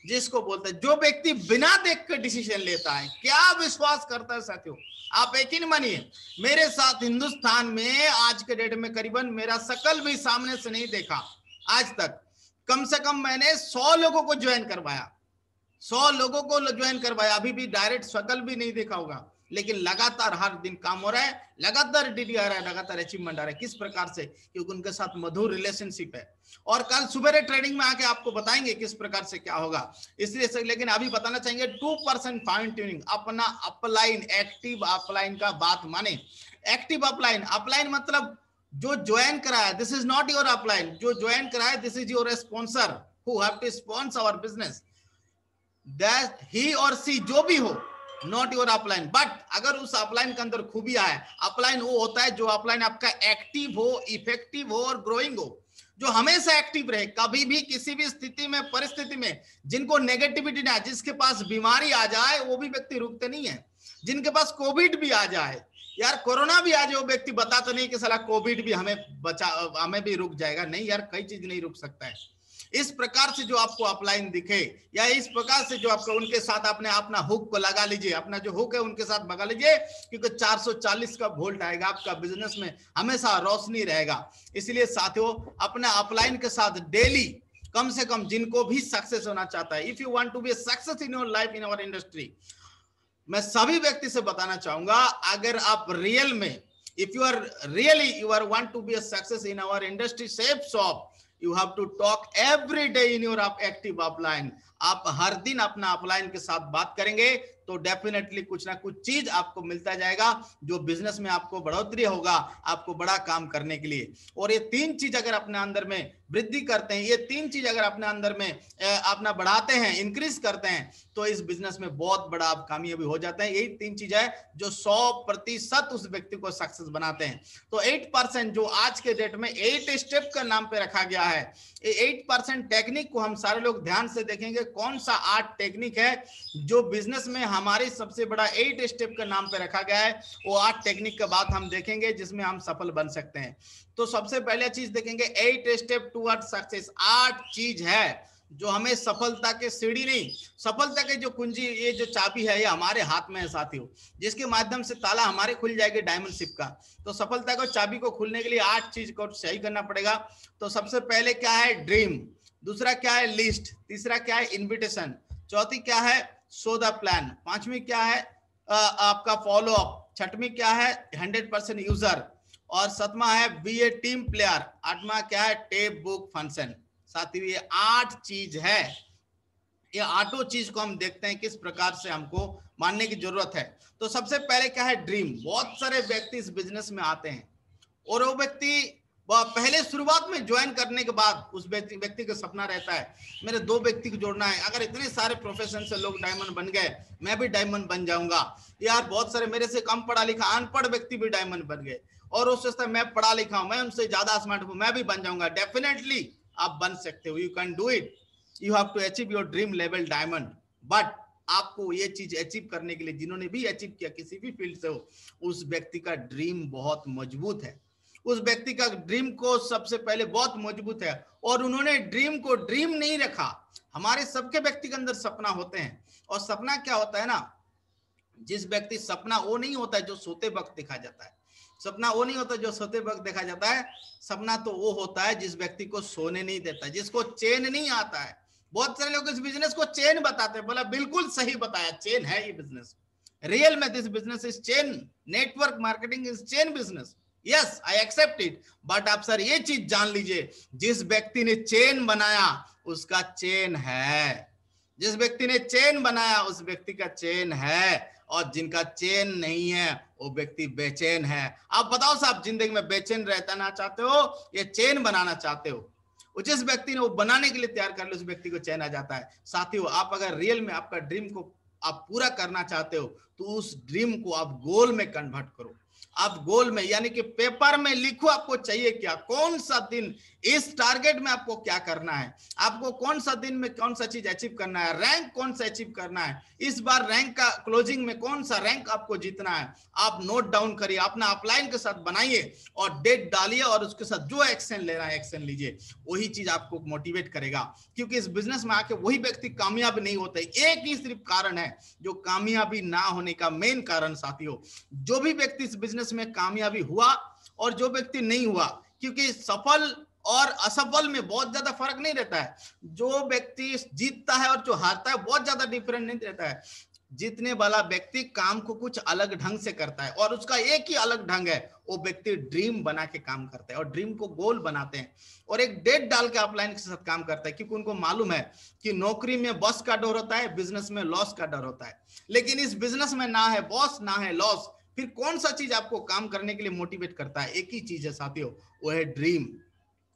जिसको बोलते हैं, जो व्यक्ति बिना देख के डिसीजन लेता है, क्या विश्वास करता है साथियों? आप यकीन मानिए, मेरे साथ हिंदुस्तान में आज के डेट में करीबन मेरा शकल भी सामने से नहीं देखा आज तक, कम से कम मैंने 100 लोगों को ज्वाइन करवाया, 100 लोगों को ज्वाइन करवाया, अभी भी डायरेक्ट शकल भी नहीं देखा होगा, लेकिन लगातार हर दिन काम हो रहा है, लगातार डीडी आ रहा है, लगातार अचीवमेंट आ रहा है। किस प्रकार से? क्योंकि उनके साथ मधुर रिलेशनशिप है। और कल सुबह ट्रेनिंग में आके आपको बताएंगे किस प्रकार से क्या होगा, इसलिए लेकिन अभी बताना चाहेंगे 2% फाइन ट्यूनिंग, अपना अपलाइन, एक्टिव अपलाइन का बात माने। एक्टिव अपलाइन, अपलाइन मतलब जो ज्वाइन कराया, this is not your upline, जो ज्वाइन कराया this is your sponsor who have to sponsor our business, that he और सी जो भी हो, नॉट योर अपलाइन। बट अगर उस अपलाइन के अंदर खूबियां है, अपलाइन वो होता है जो अपलाइन आपका एक्टिव हो, इफेक्टिव हो और ग्रोइंग हो, जो हमेशा एक्टिव रहे, कभी भी किसी भी स्थिति में, परिस्थिति में, जिनको नेगेटिविटी ना, जिसके पास बीमारी आ जाए वो भी व्यक्ति रुकते नहीं है, जिनके पास कोविड भी आ जाए, यार कोरोना भी आ जाए, वो व्यक्ति बताते नहीं कि साला कोविड भी हमें हमें भी रुक जाएगा, नहीं यार, कई चीज नहीं रुक सकता है। इस प्रकार से जो आपको अपलाइन दिखे, या इस प्रकार से जो आपको उनके साथ आपने अपना हुक को लगा लीजिए, अपना जो हुक है उनके साथ लगा लीजिए, क्योंकि 440 का वोल्ट आएगा, आपका बिजनेस में हमेशा रोशनी रहेगा। इसलिए साथियों, अपना अपलाइन के साथ डेली कम से कम, जिनको भी सक्सेस होना चाहता है, if you want to be success in your life, in our industry, मैं सभी व्यक्ति से बताना चाहूंगा, अगर आप रियल में, if you are really you are want to be a success in our industry safe shop, you have to talk every day in your active upline। आप हर दिन अपना अपलाइन के साथ बात करेंगे तो डेफिनेटली कुछ ना कुछ चीज आपको मिलता जाएगा जो बिजनेस में आपको बढ़ोतरी होगा, आपको बड़ा काम करने के लिए। और ये 3 चीज अगर अपने अंदर में वृद्धि करते हैं, ये 3 चीज अगर अपने अंदर में अपना बढ़ाते हैं, इंक्रीज करते हैं, तो इस बिजनेस में बहुत बड़ा आप कामयाबी हो जाते हैं। यही 3 चीज है जो 100% उस व्यक्ति को सक्सेस बनाते हैं। तो 8% जो आज के डेट में 8 स्टेप का नाम पे रखा गया है, 8% टेक्निक को हम सारे लोग ध्यान से देखेंगे। कौन सा 8 टेक्निक है जो बिजनेस में हमारी सबसे बड़ा 8 स्टेप का नाम पे रखा गया है, वो 8 टेक्निक के बाद हम देखेंगे जिसमें हम सफल बन सकते हैं। तो सबसे पहले चीज देखेंगे 8 स्टेप टुवर्ड सक्सेस। 8 चीज है जो हमें सफलता के सीढ़ी नहीं, सफलता के जो कुंजी, ये जो चाबी है, ये हमारे हाथ में है साथियों, जिसके माध्यम से ताला हमारे खुल जाएगा डायमंड शिप का। तो सफलता को चाबी को खुलने के लिए 8 चीज को सही करना पड़ेगा। तो सबसे पहले क्या है? ड्रीम। दूसरा क्या है? लिस्ट। तीसरा क्या है? इन्विटेशन। चौथी क्या है? Show the plan. पांचवी क्या है? आपका फॉलो अप। छठवीं क्या है? 100% यूजर। और सातवां है बी ए टीम प्लेयर। आठवां क्या है? Tape book function. साथियों ये 8 चीज है। ये 8 चीज को हम देखते हैं किस प्रकार से हमको मानने की जरूरत है। तो सबसे पहले क्या है? ड्रीम। बहुत सारे व्यक्ति इस बिजनेस में आते हैं और वो व्यक्ति पहले शुरुआत में ज्वाइन करने के बाद उस व्यक्ति का सपना रहता है मेरे 2 व्यक्ति को जोड़ना है। अगर इतने सारे प्रोफेशन से लोग डायमंड बन गए, मैं भी डायमंड बन जाऊंगा। यार बहुत सारे मेरे से कम पढ़ा लिखा अनपढ़ व्यक्ति भी डायमंड बन गए और उस सोचता है मैं पढ़ा लिखा हूं, मैं उनसे ज्यादा स्मार्ट हूं, मैं भी बन जाऊंगा। डेफिनेटली आप बन सकते हो। You can do it. You have to achieve your dream level diamond. But आपको ये चीज अचीव करने के लिए, जिन्होंने भी अचीव किया किसी भी फील्ड से हो, उस व्यक्ति का ड्रीम बहुत मजबूत है। उस व्यक्ति का ड्रीम को सबसे पहले बहुत मजबूत है और उन्होंने ड्रीम को ड्रीम नहीं रखा। हमारे सबके व्यक्ति के अंदर सपना होते हैं और सपना क्या होता है ना, जिस व्यक्ति सपना वो नहीं होता है जो सोते वक्त देखा जाता है। सपना वो नहीं होता जो सोते वक्त देखा जाता है। सपना तो वो होता है जिस व्यक्ति को सोने नहीं देता, जिसको चैन नहीं आता है। बहुत सारे लोग इस बिजनेस को चैन बताते हैं। बोला बिल्कुल सही बताया, चैन है ये बिजनेस। रियल में this business is chain. Network marketing is chain business. Yes I accept it. But आप सर ये चीज जान लीजिए, जिस व्यक्ति ने चेन बनाया उसका चेन है। जिस व्यक्ति ने चेन बनाया उस व्यक्ति का चेन है, और जिनका चेन नहीं है वो व्यक्ति बेचैन है। आप बताओ साहब, जिंदगी में बेचैन रहना चाहते हो या चेन बनाना चाहते हो? जिस व्यक्ति ने वो बनाने के लिए तैयार कर लिया उस व्यक्ति को चैन आ जाता है। साथियों आप अगर रियल में आपका ड्रीम को आप पूरा करना चाहते हो तो उस ड्रीम को आप गोल में कन्वर्ट करो। आप गोल में यानी कि पेपर में लिखो आपको चाहिए क्या, कौन सा दिन, इस टारगेट में आपको क्या करना है, आपको कौन सा दिन में कौन सा चीज अचीव करना है, रैंक कौन सा अचीव करना है, इस बार रैंक का क्लोजिंग में कौन सा रैंक आपको जीतना है। आप नोट डाउन करिए, अपना अपलाइन के साथ बनाइए और डेट डालिए और उसके साथ जो एक्शन लेना है एक्शन लीजिए। वही चीज आपको मोटिवेट करेगा, क्योंकि इस बिजनेस में आके वही व्यक्ति कामयाब नहीं होते। एक ही सिर्फ कारण है जो कामयाबी ना होने का मेन कारण साथियों, जो भी व्यक्ति इस बिजनेस में कामयाबी हुआ और जो व्यक्ति नहीं हुआ, क्योंकि सफल और असफल में बहुत ज्यादा फर्क नहीं रहता है। जो व्यक्ति जीतता है और जो हारता है बहुत ज्यादा डिफरेंट नहीं रहता है। जीतने वाला व्यक्ति काम को कुछ अलग ढंग से करता है और उसका एक ही अलग ढंग है, वो व्यक्ति ड्रीम बना के काम करता है और ड्रीम को गोल बनाते हैं और एक डेट डाल के अपलाइन के साथ काम करता है, क्योंकि उनको मालूम है कि नौकरी में बॉस का डर होता है, बिजनेस में लॉस का डर होता है। लेकिन इस बिजनेस में ना है बॉस ना है लॉस। फिर कौन सा चीज आपको काम करने के लिए मोटिवेट करता है? एक ही चीज है साथियों, वो है ड्रीम।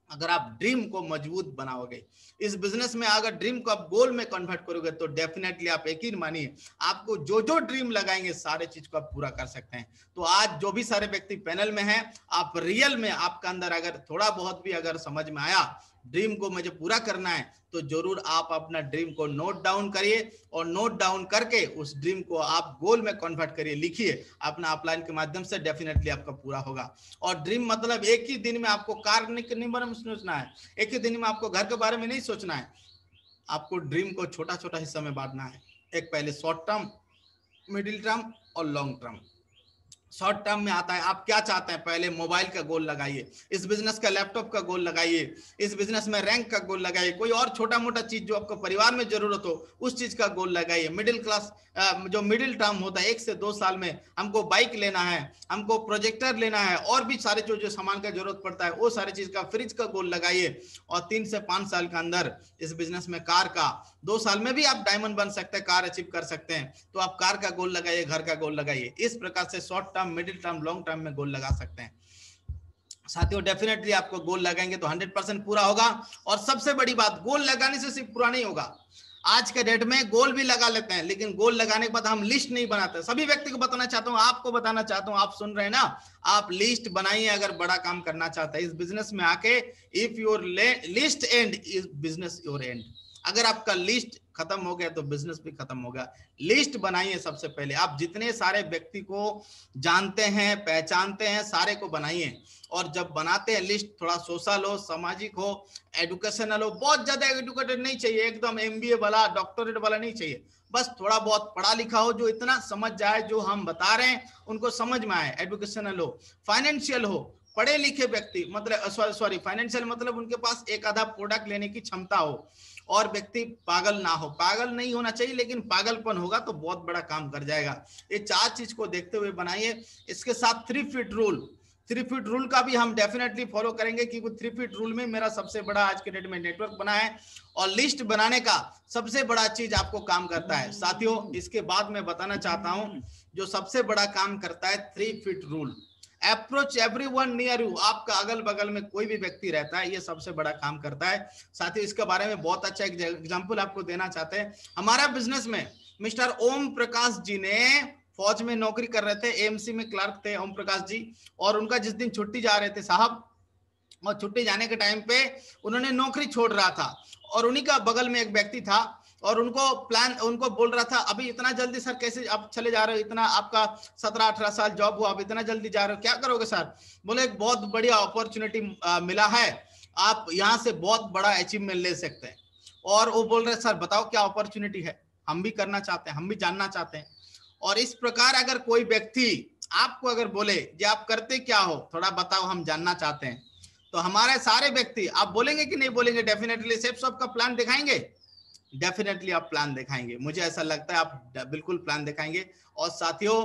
अगर आप ड्रीम को मजबूत बनाओगे इस बिजनेस में, अगर ड्रीम को आप गोल में कन्वर्ट करोगे तो डेफिनेटली आप यकीन मानिए आपको जो जो ड्रीम लगाएंगे सारे चीज को आप पूरा कर सकते हैं। तो आज जो भी सारे व्यक्ति पैनल में हैं, आप रियल में आपका अंदर अगर थोड़ा बहुत भी अगर समझ में आया ड्रीम को मुझे पूरा करना है, तो जरूर आप अपना ड्रीम को नोट डाउन करिए और नोट डाउन करके उस ड्रीम को आप गोल में कन्वर्ट करिए, लिखिए अपना अपलाइन के माध्यम से, डेफिनेटली आपका पूरा होगा। और ड्रीम मतलब एक ही दिन में आपको कार के बारे में सोचना है, एक ही दिन में आपको घर के बारे में नहीं सोचना है। आपको ड्रीम को छोटा छोटा हिस्सा में बांटना है। एक पहले शॉर्ट टर्म, मिडिल टर्म और लॉन्ग टर्म। शॉर्ट टर्म में आता है। आप क्या चाहते हैं, पहले मोबाइल का गोल लगाइए, इस बिजनेस का लैपटॉप का गोल लगाइए, इस बिजनेस में रैंक का गोल लगाइए, कोई और छोटा मोटा चीज जो आपको परिवार में जरूरत हो उस चीज का गोल लगाइए। मिडिल क्लास जो मिडिल टर्म होता है 1 से 2 साल में हमको बाइक लेना है, हमको प्रोजेक्टर लेना है, और भी सारे जो जो सामान का जरूरत पड़ता है वो सारी चीज का, फ्रिज का गोल लगाइए। और 3 से 5 साल के अंदर इस बिजनेस में कार का, 2 साल में भी आप डायमंड बन सकते हैं, कार अचीव कर सकते हैं। तो आप कार का गोल लगाइए, घर का गोल लगाइए। इस प्रकार से short term, middle term, long term में गोल लगा सकते हैं साथियों। डेफिनेटली आपको गोल लगाएंगे तो 100% पूरा होगा। और सबसे बड़ी बात, गोल लगाने से सिर्फ पूरा नहीं होगा। आज के डेट में गोल भी लगा लेते हैं, लेकिन गोल लगाने के बाद हम लिस्ट नहीं बनाते। सभी व्यक्ति को बताना चाहता हूं, आपको बताना चाहता हूं, आप सुन रहे हैं ना, आप लिस्ट बनाइए अगर बड़ा काम करना चाहते हैं इस बिजनेस में आके। If your list and, is business your and. अगर आपका लिस्ट खत्म हो गया तो बिजनेस भी खत्म हो गया। लिस्ट बनाइए सबसे पहले। आप जितने सारे व्यक्ति को जानते हैं, पहचानते हैं, सारे को बनाइए। और जब बनाते हैं लिस्ट, थोड़ा सोशल हो, सामाजिक हो, एजुकेशनल हो। बहुत ज्यादा एजुकेटेड नहीं चाहिए, एकदम एमबीए वाला, डॉक्टरेट वाला नहीं चाहिए। बस थोड़ा बहुत पढ़ा लिखा हो, जो इतना समझ जाए जो हम बता रहे हैं उनको समझ में आए। एजुकेशनल हो, फाइनेंशियल हो, पढ़े लिखे व्यक्ति, मतलब सॉरी फाइनेंशियल मतलब उनके पास एक आधा प्रोडक्ट लेने की क्षमता हो। और व्यक्ति पागल ना हो, पागल नहीं होना चाहिए, लेकिन पागलपन होगा तो बहुत बड़ा काम कर जाएगा। ये 4 चीज को देखते हुए बनाइए। इसके साथ 3 फीट रूल, 3 फीट रूल का भी हम डेफिनेटली फॉलो करेंगे, क्योंकि 3 फीट रूल में मेरा सबसे बड़ा आज के डेट में नेटवर्क बना है। और लिस्ट बनाने का सबसे बड़ा चीज आपको काम करता है साथियों। इसके बाद मैं बताना चाहता हूं जो सबसे बड़ा काम करता है 3 feet rule. Approach everyone near you, आपका अगल बगल में कोई भी व्यक्ति रहता है, ये सबसे बड़ा काम करता है साथियों। इसके बारे में बहुत अच्छा एग्जांपल आपको देना चाहते हैं। हमारा बिजनेस में मिस्टर ओम प्रकाश जी ने फौज में नौकरी कर रहे थे, एएमसी में क्लर्क थे ओम प्रकाश जी। और उनका जिस दिन छुट्टी जा रहे थे साहब, और छुट्टी जाने के टाइम पे उन्होंने नौकरी छोड़ रहा था, और उन्हीं का बगल में एक व्यक्ति था, और उनको बोल रहा था, अभी इतना जल्दी सर कैसे आप चले जा रहे हो, इतना आपका 17-18 साल जॉब हुआ, आप इतना जल्दी जा रहे हो, क्या करोगे सर? बोले एक बहुत बढ़िया अपॉर्चुनिटी मिला है, आप यहाँ से बहुत बड़ा अचीवमेंट ले सकते हैं। और वो बोल रहे सर बताओ क्या अपॉर्चुनिटी है, हम भी करना चाहते हैं, हम भी जानना चाहते हैं। और इस प्रकार अगर कोई व्यक्ति आपको अगर बोले कि आप करते क्या हो, थोड़ा बताओ, हम जानना चाहते हैं, तो हमारे सारे व्यक्ति, आप बोलेंगे कि नहीं बोलेंगे? डेफिनेटली सेफ शॉप का प्लान दिखाएंगे, डेफिनेटली आप प्लान दिखाएंगे, मुझे ऐसा लगता है आप बिल्कुल प्लान दिखाएंगे। और साथियों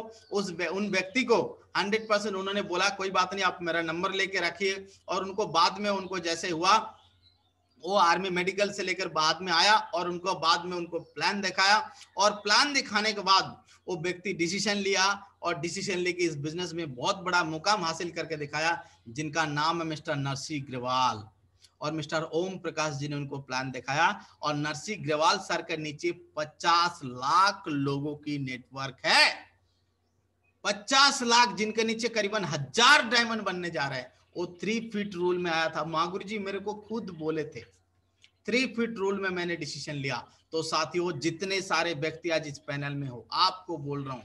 उन व्यक्ति को 100% उन्होंने बोला कोई बात नहीं, आप मेरा नंबर लेके रखिए। और उनको बाद में, उनको जैसे हुआ, वो आर्मी मेडिकल से लेकर बाद में आया, और उनको बाद में उनको प्लान दिखाया। और प्लान दिखाने के बाद वो व्यक्ति डिसीजन लिया, और डिसीजन लेके इस बिजनेस में बहुत बड़ा मुकाम हासिल करके दिखाया, जिनका नाम है मिस्टर नरसिंह ग्रेवाल। और मिस्टर ओम प्रकाश जी ने उनको प्लान दिखाया। और नरसिंह ग्रेवाल सर के नीचे 50 लाख लोगों की नेटवर्क है, 50 लाख, जिनके नीचे करीबन 1000 डायमंड बनने जा रहे हैं। वो 3 फीट रूल में आया था। महागुरु जी मेरे को खुद बोले थे, 3 फीट रूल में मैंने डिसीजन लिया। तो साथियों जितने सारे व्यक्ति आज इस पैनल में हो, आपको बोल रहा हूं,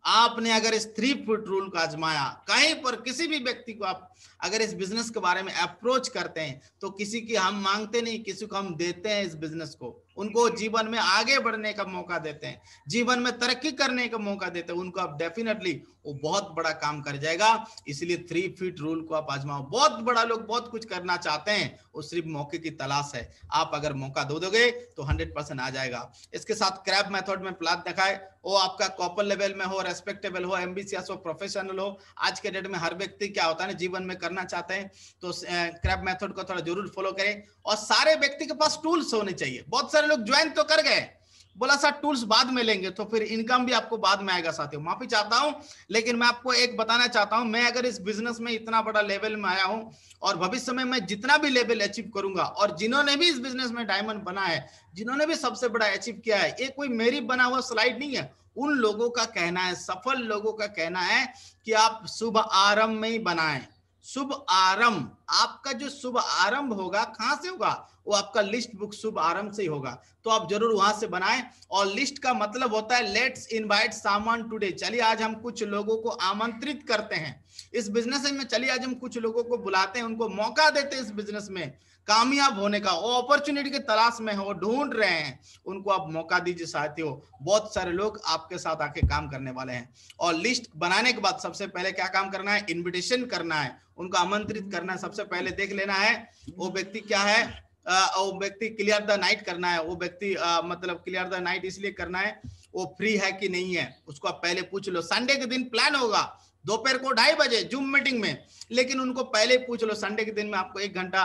आपने अगर इस 3 फीट रूल को आजमाया, कहीं पर किसी भी व्यक्ति को आप अगर इस बिजनेस के बारे में अप्रोच करते हैं, तो किसी की हम मांगते नहीं, किसी को हम देते हैं इस बिजनेस को, उनको जीवन में आगे बढ़ने का मौका देते हैं, जीवन में तरक्की करने का मौका देते हैं, उनको आप डेफिनेटली वो बहुत बड़ा काम कर जाएगा। इसलिए 3 फीट रूल को आप आजमाओ। बहुत बड़ा लोग बहुत कुछ करना चाहते हैं, वो सिर्फ मौके की तलाश है। आप अगर मौका दो दोगे तो 100% आ जाएगा। इसके साथ क्रैब मेथड में प्लान दिखाए, वो आपका कॉपर लेवल में हो, रेस्पेक्टेबल हो, एम्बिशियस हो, प्रोफेशनल हो। आज के डेट में हर व्यक्ति क्या होता है ना, जीवन में करना चाहते हैं, तो क्रैब मेथड को थोड़ा जरूर फॉलो करें। और सारे व्यक्ति के पास टूल्स होने चाहिए। बहुत सारे लोग ज्वाइन तो कर गए, बोला सर टूल्स बाद में लेंगे, तो फिर इनकम भी आपको बाद में आएगा। साथियों माफी चाहता हूं, लेकिन मैं आपको एक बताना चाहता हूं, मैं अगर इस बिजनेस में इतना बड़ा लेवल में आया हूं, और भविष्य में मैं जितना भी लेवल अचीव करूंगा, और जिन्होंने भी इस बिजनेस में डायमंड बना है, जिन्होंने भी सबसे बड़ा अचीव किया है, ये कोई मेरी बना हुआ स्लाइड नहीं है। उन लोगों का कहना है, सफल लोगों का कहना है कि आप शुभ आरंभ में ही बनाएं। शुभ आरंभ, आपका जो शुभ आरंभ होगा कहां से होगा? वो आपका लिस्ट बुक शुभ आरंभ से ही होगा। तो आप जरूर वहां से बनाएं। और लिस्ट का मतलब होता है लेट्स इनवाइट समवन टुडे, चलिए आज हम कुछ लोगों को आमंत्रित करते हैं इस बिजनेस में, चलिए आज हम कुछ लोगों को बुलाते हैं, उनको मौका देते हैं इस बिजनेस में, कामयाब होने का, वो अपॉर्चुनिटी की तलाश में हो, ढूंढ रहे हैं, उनको आप मौका दीजिए साथियों। बहुत सारे लोग आपके साथ आके काम करने वाले हैं। और लिस्ट बनाने के बाद सबसे पहले क्या काम करना है, इनविटेशन करना है, उनको आमंत्रित करना है। सबसे पहले देख लेना है वो व्यक्ति क्या है, वो व्यक्ति क्लियर द नाइट करना है, वो व्यक्ति मतलब क्लियर द नाइट इसलिए करना है वो फ्री है कि नहीं है, उसको आप पहले पूछ लो। संडे के दिन प्लान होगा दोपहर को 2:30 बजे जूम मीटिंग में, लेकिन उनको पहले पूछ लो संडे के दिन में आपको 1 घंटा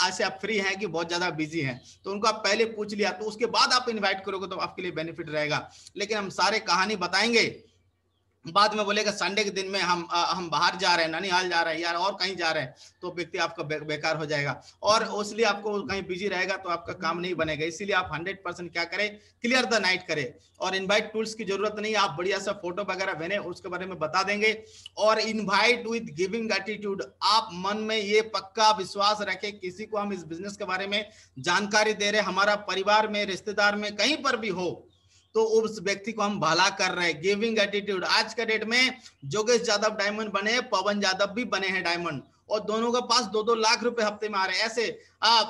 ऐसे आप फ्री हैं कि बहुत ज्यादा बिजी हैं, तो उनको आप पहले पूछ लिया, तो उसके बाद आप इनवाइट करोगे तो आपके लिए बेनिफिट रहेगा। लेकिन हम सारे कहानी बताएंगे, बाद में बोलेगा संडे के दिन में हम बाहर जा रहे हैं, ननिहाल जा रहे हैं यार और कहीं जा रहे हैं, तो व्यक्ति आपका बेकार हो जाएगा, और उसलिए आपको कहीं बिजी रहेगा तो आपका काम नहीं बनेगा। इसीलिए आप 100% क्या करें, क्लियर द नाइट करें। और इनवाइट टूल्स की जरूरत नहीं, आप बढ़िया सा फोटो वगैरह बने उसके बारे में बता देंगे। और इनवाइट विद गिविंग एटीट्यूड, आप मन में ये पक्का विश्वास रखें, किसी को हम इस बिजनेस के बारे में जानकारी दे रहे, हमारा परिवार में, रिश्तेदार में, कहीं पर भी हो, तो उस व्यक्ति को हम भला कर रहे हैं। गिविंग एटीट्यूड, आज के डेट में जोगेश यादव डायमंड बने, पवन यादव भी बने हैं डायमंड, और दोनों के पास 2-2 लाख रुपए हफ्ते में आ रहे हैं।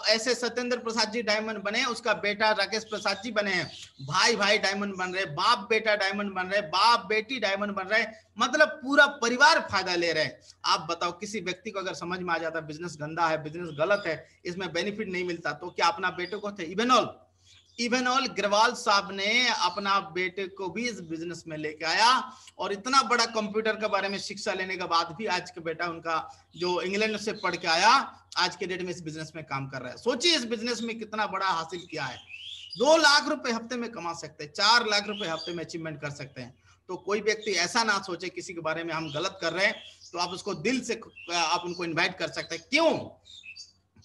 ऐसे सत्येंद्र प्रसाद जी डायमंड बने, उसका बेटा राकेश प्रसाद जी बने हैं, भाई भाई डायमंड बन रहे, बाप बेटा डायमंड बन रहे, बाप बेटी डायमंड बन रहे, मतलब पूरा परिवार फायदा ले रहे हैं। आप बताओ, किसी व्यक्ति को अगर समझ में आ जाता बिजनेस गंदा है, बिजनेस गलत है, इसमें बेनिफिट नहीं मिलता, तो क्या अपना बेटे को थे इवेनॉल ग्रेवाल साहब ने अपना बेटे को भी इस बिजनेस में लेके आया, और इतना बड़ा कंप्यूटर के बारे में शिक्षा लेने के बाद भी आज के बेटा उनका जो इंग्लैंड से पढ़ के आया, आज के डेट में इस बिजनेस में काम कर रहा है। सोचिए इस बिजनेस में कितना बड़ा हासिल किया है। 2 लाख रुपए हफ्ते में कमा सकते हैं, 4 लाख रुपए हफ्ते में अचीवमेंट कर सकते हैं। तो कोई व्यक्ति ऐसा ना सोचे किसी के बारे में हम गलत कर रहे हैं, तो आप उसको दिल से आप उनको इन्वाइट कर सकते हैं। क्यों?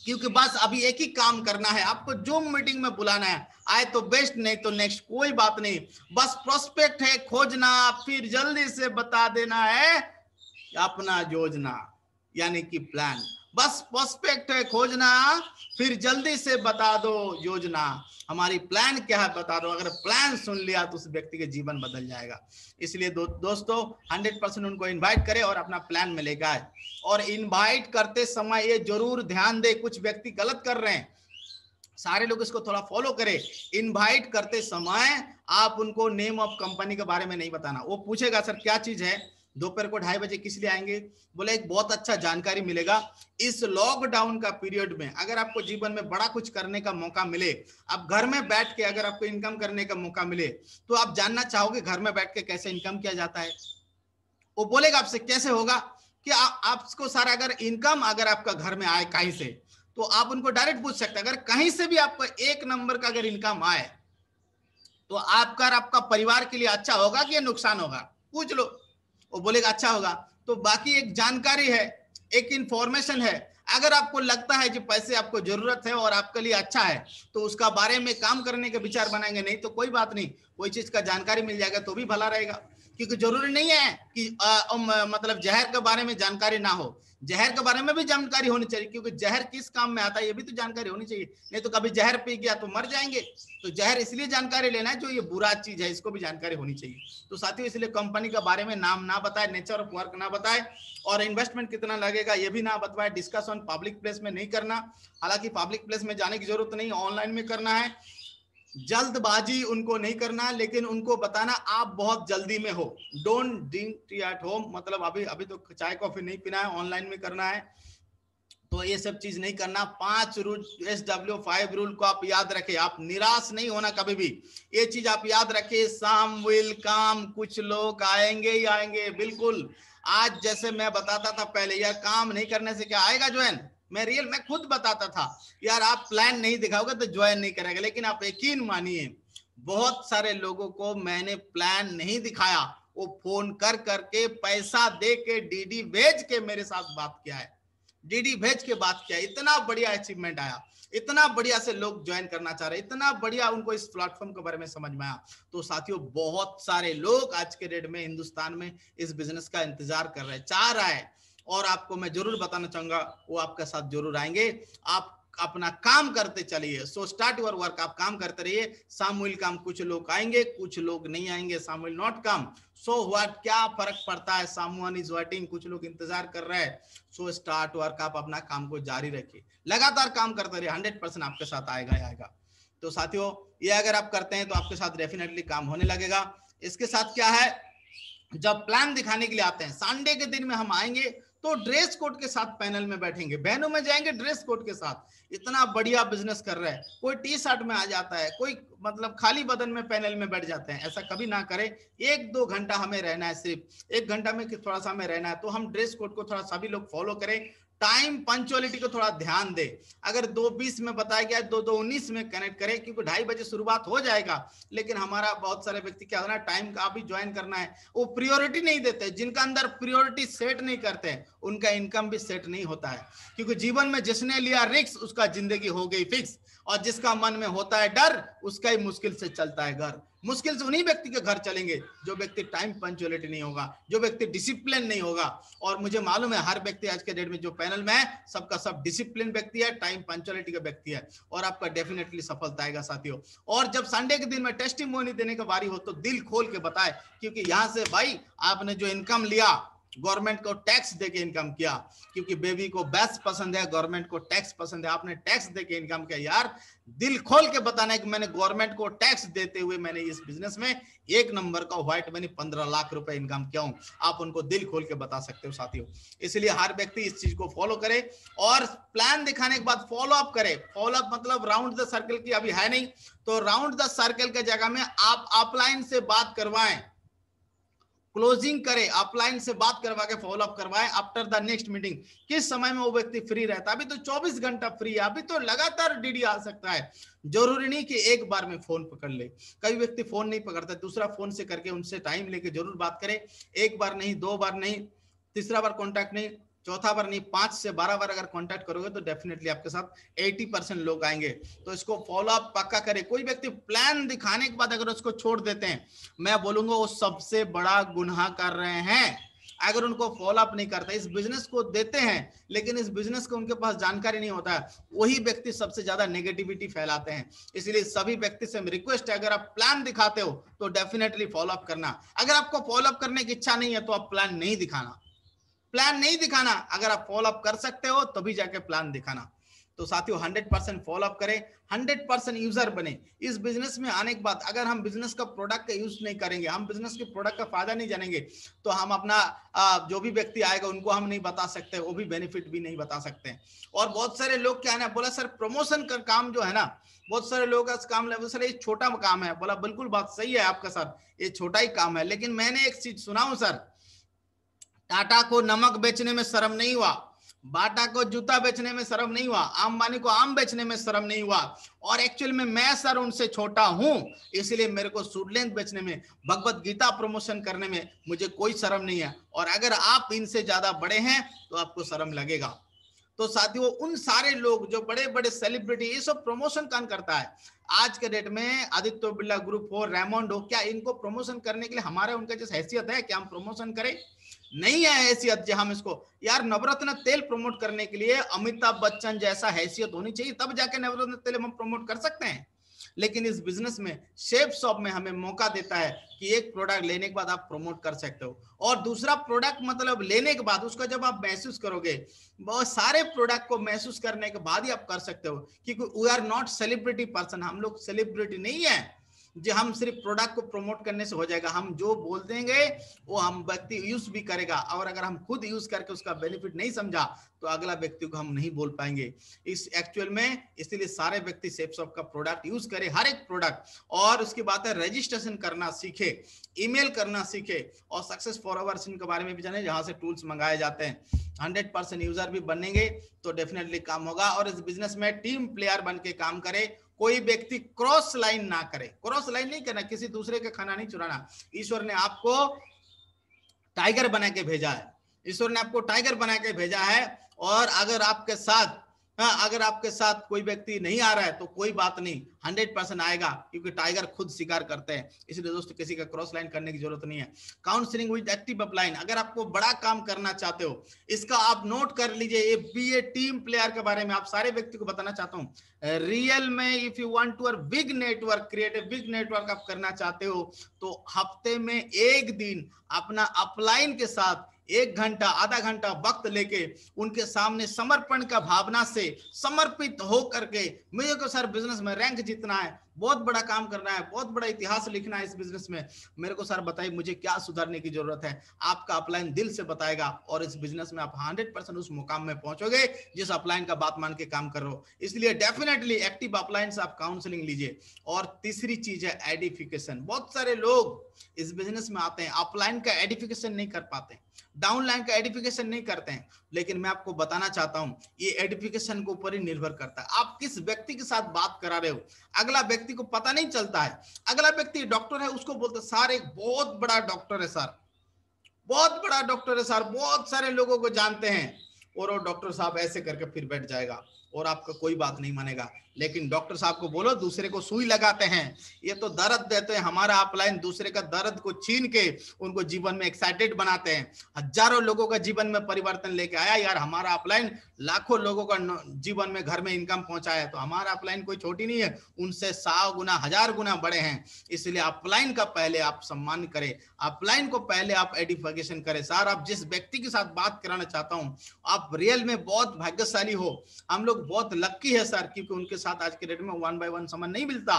क्योंकि बस अभी एक ही काम करना है, आपको जूम मीटिंग में बुलाना है, आए तो बेस्ट, नहीं तो नेक्स्ट, कोई बात नहीं। बस प्रोस्पेक्ट है खोजना, फिर जल्दी से बता देना है अपना योजना, यानी कि प्लान। बस प्रोस्पेक्ट है खोजना, फिर जल्दी से बता दो योजना, हमारी प्लान क्या है बता दो। अगर प्लान सुन लिया तो उस व्यक्ति के जीवन बदल जाएगा। इसलिए दोस्तों 100% उनको इनवाइट करें और अपना प्लान में लेकर आए। और इनवाइट करते समय ये जरूर ध्यान दे, कुछ व्यक्ति गलत कर रहे हैं, सारे लोग इसको थोड़ा फॉलो करें। इनवाइट करते समय आप उनको नेम ऑफ कंपनी के बारे में नहीं बताना। वो पूछेगा सर क्या चीज है, दोपहर को 2:30 बजे किस लिए आएंगे, बोले एक बहुत अच्छा जानकारी मिलेगा। इस लॉकडाउन का पीरियड में अगर आपको जीवन में बड़ा कुछ करने का मौका मिले, आप घर में बैठ के अगर आपको इनकम करने का मौका मिले, तो आप जानना चाहोगे घर में बैठ के कैसे इनकम किया जाता है। वो बोलेगा आपसे कैसे होगा, कि आपको सारा अगर इनकम अगर आपका घर में आए कहीं से, तो आप उनको डायरेक्ट पूछ सकते हैं। अगर कहीं से भी आपको 1 नंबर का अगर इनकम आए, तो आपका परिवार के लिए अच्छा होगा कि नुकसान होगा, पूछ लो। वो बोलेगा अच्छा होगा। तो बाकी एक जानकारी है, एक इंफॉर्मेशन है, अगर आपको लगता है कि पैसे आपको जरूरत है और आपके लिए अच्छा है, तो उसका बारे में काम करने के विचार बनाएंगे, नहीं तो कोई बात नहीं, कोई चीज का जानकारी मिल जाएगा तो भी भला रहेगा। क्योंकि जरूरी नहीं है कि मतलब जहर के बारे में जानकारी ना हो, जहर के बारे में भी जानकारी होनी चाहिए, क्योंकि जहर किस काम में आता है ये भी तो जानकारी होनी चाहिए, नहीं तो कभी जहर पी गया तो मर जाएंगे। तो जहर इसलिए जानकारी लेना है जो ये बुरा चीज है, इसको भी जानकारी होनी चाहिए। तो साथियों इसलिए कंपनी के बारे में नाम ना बताए, नेचर ऑफ वर्क ना बताए, और इन्वेस्टमेंट कितना लगेगा ये भी ना बताए। डिस्कशन पब्लिक प्लेस में नहीं करना, हालांकि पब्लिक प्लेस में जाने की जरूरत नहीं, ऑनलाइन में करना है। जल्दबाजी उनको नहीं करना, लेकिन उनको बताना आप बहुत जल्दी में हो। Don't drink tea at home, मतलब अभी तो चाय कॉफी नहीं पीना है, ऑनलाइन में करना है, तो ये सब चीज नहीं करना। 5 रूल, SW5 रूल को आप याद रखें, आप निराश नहीं होना कभी भी, ये चीज आप याद रखें। सम विल कम, कुछ लोग आएंगे ही आएंगे, बिल्कुल। आज जैसे मैं बताता था पहले, यार काम नहीं करने से क्या आएगा ज्वाइन, मैं खुद बताता था यार आप प्लान नहीं दिखाओगे तो ज्वाइन नहीं करेगा, लेकिन आप यकीन मानिए बहुत सारे लोगों को मैंने प्लान नहीं दिखाया, वो फोन कर करके पैसा दे के डीडी भेज के मेरे साथ बात किया है, डीडी भेज के बात किया। इतना बढ़िया अचीवमेंट आया, इतना बढ़िया से लोग ज्वाइन करना चाह रहे, इतना बढ़िया उनको इस प्लेटफॉर्म के बारे में समझ में आया। तो साथियों बहुत सारे लोग आज के डेट में हिंदुस्तान में इस बिजनेस का इंतजार कर रहे हैं, चाह रहा है, और आपको मैं जरूर बताना चाहूंगा वो आपके साथ जरूर आएंगे। आप अपना काम करते चलिए। सो स्टार्ट योर वर्क, आप काम करते रहिए। सम विल कम, कुछ लोग आएंगे, कुछ लोग नहीं आएंगे। Some will not come, so what, क्या फर्क पड़ता है। समवन इज वेटिंग, कुछ लोग इंतजार कर रहे हैं। सो स्टार्ट वर्क, आप अपना काम को जारी रखिए, लगातार काम करते रहिए, 100% आपके साथ आएगा ही आएगा। तो साथियों, ये अगर आप करते हैं तो आपके साथ डेफिनेटली काम होने लगेगा। इसके साथ क्या है, जब प्लान दिखाने के लिए आते हैं, संडे के दिन में हम आएंगे तो ड्रेस कोड के साथ पैनल में बैठेंगे, बहनों में जाएंगे ड्रेस कोड के साथ। इतना बढ़िया बिजनेस कर रहे हैं, कोई टी शर्ट में आ जाता है, कोई मतलब खाली बदन में पैनल में बैठ जाते हैं। ऐसा कभी ना करें। 1-2 घंटा हमें रहना है, सिर्फ 1 घंटा में थोड़ा सा हमें रहना है, तो हम ड्रेस कोड को थोड़ा सभी लोग फॉलो करें। टाइम पंचुअलिटी को थोड़ा ध्यान दे। अगर 2:20 में बताया गया 2:19 में कनेक्ट करें, क्योंकि 2:30 बजे शुरुआत हो जाएगा। लेकिन हमारा बहुत सारे व्यक्ति क्या होना है, टाइम का भी ज्वाइन करना है, वो प्रियोरिटी नहीं देते। जिनका अंदर प्रियोरिटी सेट नहीं करते हैं, उनका इनकम भी सेट नहीं होता है। क्योंकि जीवन में जिसने लिया रिस्क, उसका जिंदगी हो गई फिक्स। और जिसका मन में होता है डर, उसका ही मुश्किल से चलता है घर। मुश्किल से उन्हीं व्यक्ति के घर चलेंगे जो व्यक्ति टाइम पंचुअलिटी नहीं होगा, जो व्यक्ति डिसिप्लिन नहीं होगा। और मुझे मालूम है हर व्यक्ति आज के डेट में जो पैनल में है, सबका सब डिसिप्लिन व्यक्ति है, टाइम पंचुअलिटी का व्यक्ति है, और आपका डेफिनेटली सफलता आएगा साथियों। और जब संडे के दिन में टेस्टिमोनी देने का बारी हो तो दिल खोल के बताए, क्योंकि यहां से भाई आपने जो इनकम लिया, गवर्नमेंट को टैक्स देके इनकम किया। क्योंकि बेबी को बेस्ट पसंद है, गवर्नमेंट को टैक्स पसंद है, आपने टैक्स देके इनकम किया। यार दिल खोल के बताना है कि मैंने गवर्नमेंट को टैक्स देते हुए मैंने इस बिजनेस में 1 नंबर का व्हाइट मनी 15 लाख रुपए इनकम किया हूं। आप उनको दिल खोल के बता सकते हो साथियों। इसलिए हर व्यक्ति इस चीज को फॉलो करे, और प्लान दिखाने के बाद फॉलो अप करे। फॉलो अप मतलब राउंड द सर्कल की अभी है नहीं, तो राउंड द सर्कल के जगह में आप ऑफलाइन से बात करवाएं, क्लोजिंग करें, ऑफलाइन से बात करवा के फॉलो अप करवाएं। आफ्टर द नेक्स्ट मीटिंग किस समय में वो व्यक्ति फ्री रहता है। अभी तो 24 घंटा फ्री है, अभी तो लगातार डीडी आ सकता है। जरूरी नहीं कि एक बार में फोन पकड़ ले। कई व्यक्ति फोन नहीं पकड़ता, दूसरा फोन से करके उनसे टाइम लेके जरूर बात करें। 1 बार नहीं, 2 बार नहीं, तीसरा बार कॉन्टैक्ट नहीं, चौथा बार नहीं, 5 से 12 बार अगर कांटेक्ट करोगे तो डेफिनेटली आपके साथ 80% लोग आएंगे। तो इसको फॉलो अप पक्का करें। कोई व्यक्ति प्लान दिखाने के बाद अगर उसको छोड़ देते हैं, मैं बोलूंगा वो सबसे बड़ा गुनाह कर रहे हैं। अगर उनको फॉलो अप नहीं करते, इस बिजनेस को देते हैं लेकिन इस बिजनेस को उनके पास जानकारी नहीं होता है, वही व्यक्ति सबसे ज्यादा नेगेटिविटी फैलाते हैं। इसलिए सभी व्यक्ति से रिक्वेस्ट है, अगर आप प्लान दिखाते हो तो डेफिनेटली फॉलो अप करना। अगर आपको फॉलो अप करने की इच्छा नहीं है तो आप प्लान नहीं दिखाना, प्लान नहीं दिखाना। अगर आप फॉलो अप कर सकते हो तभी जाके प्लान दिखाना। तो साथियों 100% फॉलो अप करें, 100% यूजर बने। इस बिजनेस में आने के बाद अगर हम बिजनेस का प्रोडक्ट का यूज नहीं करेंगे, हम बिजनेस के प्रोडक्ट का फायदा नहीं जानेंगे, तो हम अपना जो भी व्यक्ति आएगा उनको हम नहीं बता सकते, वो भी बेनिफिट भी नहीं बता सकते। और बहुत सारे लोग क्या है ना, बोला सर प्रमोशन का काम जो है ना, बहुत सारे लोग इस काम ले, सर ये छोटा काम है। बोला बिल्कुल बात सही है आपका सर, ये छोटा ही काम है। लेकिन मैंने एक चीज सुना हूं सर, टाटा को नमक बेचने में शर्म नहीं हुआ, बाटा को जूता बेचने में शर्म नहीं हुआ, अंबानी को आम बेचने में शर्म नहीं हुआ, और एक्चुअल में मैं सर उनसे छोटा हूं, इसलिए मेरे को सूट लेंथ बेचने में, भगवत गीता प्रमोशन करने में मुझे कोई शर्म नहीं है। और अगर आप इनसे ज्यादा बड़े हैं तो आपको शर्म लगेगा। तो साथियों उन सारे लोग जो बड़े बड़े सेलिब्रिटी, ये सब प्रमोशन कौन करता है आज के डेट में? आदित्य बिरला ग्रुप हो, रेमंड हो, क्या इनको प्रमोशन करने के लिए हमारे उनका जैसे हैसियत है कि हम प्रमोशन करें? नहीं है हैसियत। जो हम इसको यार नवरत्न तेल प्रमोट करने के लिए अमिताभ बच्चन जैसा हैसियत होनी चाहिए, तब जाके नवरत्न तेल हम प्रमोट कर सकते हैं। लेकिन इस बिजनेस में, शेफ शॉप में हमें मौका देता है कि एक प्रोडक्ट लेने के बाद आप प्रमोट कर सकते हो, और दूसरा प्रोडक्ट मतलब लेने के बाद उसका जब आप महसूस करोगे, बहुत सारे प्रोडक्ट को महसूस करने के बाद ही आप कर सकते हो। क्योंकि we are not celebrity person, हम लोग सेलिब्रिटी नहीं है जो हम सिर्फ प्रोडक्ट को प्रमोट करने से हो जाएगा। हम जो बोल देंगे वो हम व्यक्ति यूज भी करेगा, और अगर हम खुद यूज करके उसका बेनिफिट नहीं समझा तो अगला व्यक्ति को हम नहीं बोल पाएंगे इस एक्चुअल में। इसलिए सारे व्यक्ति शेफ शॉप का प्रोडक्ट यूज करें, हर एक प्रोडक्ट। और उसकी बात है रजिस्ट्रेशन करना सीखे, ईमेल करना सीखे, और सक्सेस फॉरवर्ड्स के बारे में भी जाने, जहां से टूल्स मंगाए जाते हैं। 100% यूजर भी बनेंगे तो डेफिनेटली काम होगा। और इस बिजनेस में टीम प्लेयर बन के काम करे, कोई व्यक्ति क्रॉस लाइन ना करे। क्रॉस लाइन नहीं करना, किसी दूसरे का खाना नहीं चुराना। ईश्वर ने आपको टाइगर बना के भेजा है, ईश्वर ने आपको टाइगर बना के भेजा है। और अगर आपके साथ हाँ, अगर आपके साथ कोई व्यक्ति नहीं आ रहा है तो कोई बात नहीं, 100% आएगा, क्योंकि टाइगर खुद शिकार करते हैं। इसलिए दोस्तों किसी का क्रॉस लाइन करने की जरूरत नहीं है। काउंसलिंग विद एक्टिव अपलाइन, अगर आपको बड़ा काम करना चाहते हो, इसका आप नोट कर लीजिए। ये बी टीम प्लेयर के बारे में आप सारे व्यक्ति को बताना चाहता हूँ। रियल में if you want to big network, create a big network आप करना चाहते हो, तो हफ्ते में एक दिन अपना अपलाइन के साथ 1 घंटा आधा घंटा वक्त लेके उनके सामने समर्पण का भावना से समर्पित हो करके, मुझे को सर बिजनेस में रैंक जीतना है, बहुत बड़ा काम करना है, बहुत बड़ा इतिहास लिखना है इस बिजनेस में, मेरे को सर बताइए मुझे क्या सुधारने की जरूरत है। आपका अपलाइन दिल से बताएगा और इस बिजनेस में आप 100% उस मुकाम में पहुंचोगे जिस अपलाइन का बात मान के काम कर रहे हो। इसलिए डेफिनेटली एक्टिव अपलाइन से आप काउंसलिंग लीजिए। और तीसरी चीज है एडिफिकेशन। बहुत सारे लोग इस बिजनेस में आते हैं, अपलाइन का एडिफिकेशन नहीं कर पाते, डाउनलाइन का एडिफिकेशन नहीं करते हैं। लेकिन मैं आपको बताना चाहता हूं, ये एडिफिकेशन के ऊपर ही निर्भर करता है, आप किस व्यक्ति के साथ बात करा रहे हो। अगला व्यक्ति को पता नहीं चलता है, अगला व्यक्ति डॉक्टर है, उसको बोलते सर एक बहुत बड़ा डॉक्टर है सर, बहुत बड़ा डॉक्टर है सर, बहुत सारे लोगों को जानते हैं, और वो डॉक्टर साहब ऐसे करके फिर बैठ जाएगा और आपका कोई बात नहीं मानेगा। लेकिन डॉक्टर साहब को बोलो दूसरे को सुई लगाते हैं, ये तो दर्द देते हैं। हमारा अपलाइन दूसरे का दर्द को छीन के उनको जीवन में एक्साइटेड बनाते हैं, हजारों लोगों का जीवन में परिवर्तन लेके आया। यार हमारा अपलाइन लाखों लोगों का जीवन में घर में इनकम पहुंचाया है, तो हमारा अपलाइन कोई छोटी नहीं है, उनसे 100 गुना 1000 गुना बड़े हैं। इसलिए अपलाइन का पहले आप सम्मान करें, अपलाइन को पहले आप एडिफिकेशन करें। सर आप जिस व्यक्ति के साथ बात कराना चाहता हूं, आप रियल में बहुत भाग्यशाली हो, हम लोग बहुत लक्की है सर, क्योंकि उनके साथ आज के डेट में 1 by 1 समय नहीं मिलता,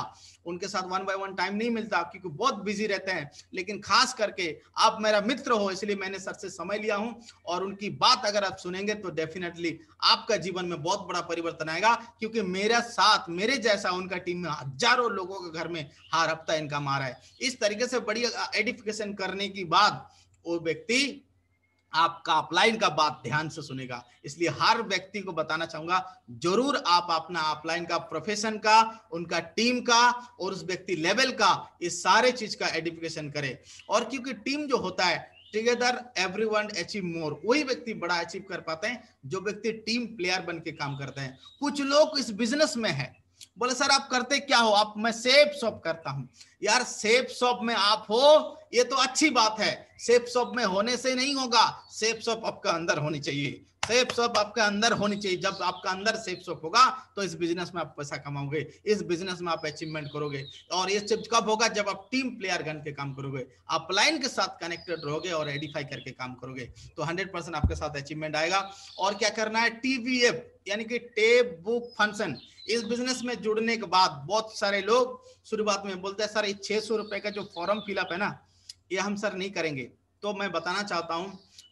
उनके साथ 1 by 1 टाइम नहीं मिलता, क्योंकि बहुत बिजी रहते हैं। लेकिन खास करके आप मेरा मित्र हो, इसलिए मैंने सर से समय लिया हूं, और उनकी बात अगर आप सुनेंगे तो डेफिनेटली आपका जीवन में बहुत बड़ा परिवर्तन आएगा। क्योंकि मेरा साथ, मेरे जैसा उनका टीम में हजारों लोगों के घर में हर हफ्ता इनकम आ रहा है। इस तरीके से बड़ी एडिफिकेशन करने की बाद वो व्यक्ति आपका अपलाइन का बात ध्यान से सुनेगा। इसलिए हर व्यक्ति को बताना चाहूंगा, जरूर आप अपना अपलाइन का, प्रोफेशन का, उनका टीम का और उस व्यक्ति लेवल का, इस सारे चीज का एडिफिकेशन करें। और क्योंकि टीम जो होता है, टुगेदर एवरीवन अचीव मोर, वही व्यक्ति बड़ा अचीव कर पाते हैं जो व्यक्ति टीम प्लेयर बन के काम करते हैं। कुछ लोग इस बिजनेस में है, बोले सर आप करते क्या हो? आप, मैं सेफ शॉप करता हूं। यार सेफ शॉप में आप हो ये तो अच्छी बात है, सेफ शॉप में होने से नहीं होगा, सेफ शॉप आपका अंदर होनी चाहिए, सेफ शॉप आपका अंदर होनी चाहिए। जब आपका अंदर सेफ शॉप होगा तो इस बिजनेस में आप पैसा कमाओगे, इस बिजनेस में आप अचीवमेंट करोगे। और ये सिर्फ कब होगा? जब आप टीम प्लेयर बन के काम करोगे, अपलाइन के साथ कनेक्टेड रहोगे और एडिफाई करके काम करोगे, तो 100% आपके साथ अचीवमेंट आएगा। और क्या करना है? TBF यानी कि टेप बुक फंक्शन, इस बिजनेस में जुड़ने के बाद बहुत सारे लोग शुरुआत में बोलते हैं सर ये 600 रुपए का जो फॉर्म फिलअप है ना, ये हम सर नहीं करेंगे। तो मैं बताना चाहता हूं,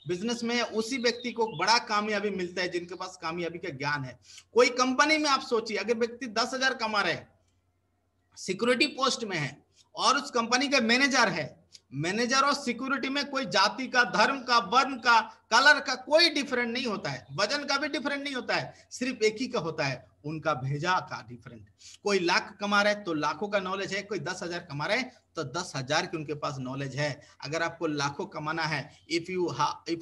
बिजनेस में उसी व्यक्ति को बड़ा कामयाबी मिलता है जिनके पास कामयाबी का ज्ञान है। कोई कंपनी में आप सोचिए, अगर व्यक्ति 10,000 कमा रहे, सिक्योरिटी पोस्ट में है और उस कंपनी का मैनेजर है, मैनेजर और सिक्योरिटी में कोई जाति का, धर्म का, वर्ण का, कलर का कोई डिफरेंट नहीं होता है, वजन का भी डिफरेंट नहीं होता है, सिर्फ एक ही का होता है, उनका भेजा का डिफरेंट। कोई लाख कमा रहे तो लाखों का नॉलेज है, कोई 10,000 कमा रहे तो 10,000 की उनके पास नॉलेज है। अगर आपको लाखों कमाना है, if you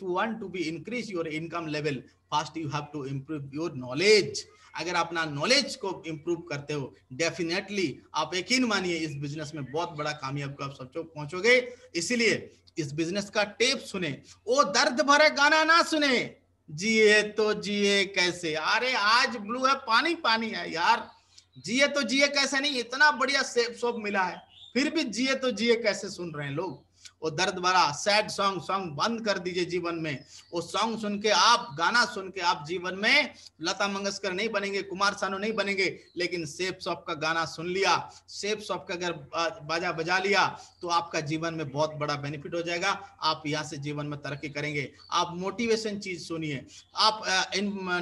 want to be increase your income level fast, you have to improve your knowledge. अगर अपना नॉलेज को इंप्रूव करते हो, डेफिनेटली आप यकीन मानिए इस बिजनेस में बहुत बड़ा कामयाब आप सब पहुंचोगे। इसीलिए इस बिजनेस का टेप सुने, वो दर्द भरे गाना ना सुने, जिए तो जिए कैसे। अरे आज ब्लू है, पानी पानी है यार, जिए तो जिए कैसे नहीं, इतना बढ़िया सेफ शॉप मिला है, फिर भी जिए तो जिए कैसे सुन रहे हैं लोग। वो दर्द भरा सैड सॉन्ग बंद कर दीजिए जीवन में। वो सॉन्ग सुन के आप, गाना सुन के आप जीवन में लता मंगेशकर नहीं बनेंगे, कुमार सानू नहीं बनेंगे, लेकिन सेफ शॉप का गाना सुन लिया, सेफ शॉप का अगर बाजा बजा लिया तो आपका जीवन में बहुत बड़ा बेनिफिट हो जाएगा। आप यहाँ से जीवन में तरक्की करेंगे। आप मोटिवेशन चीज सुनिए, आप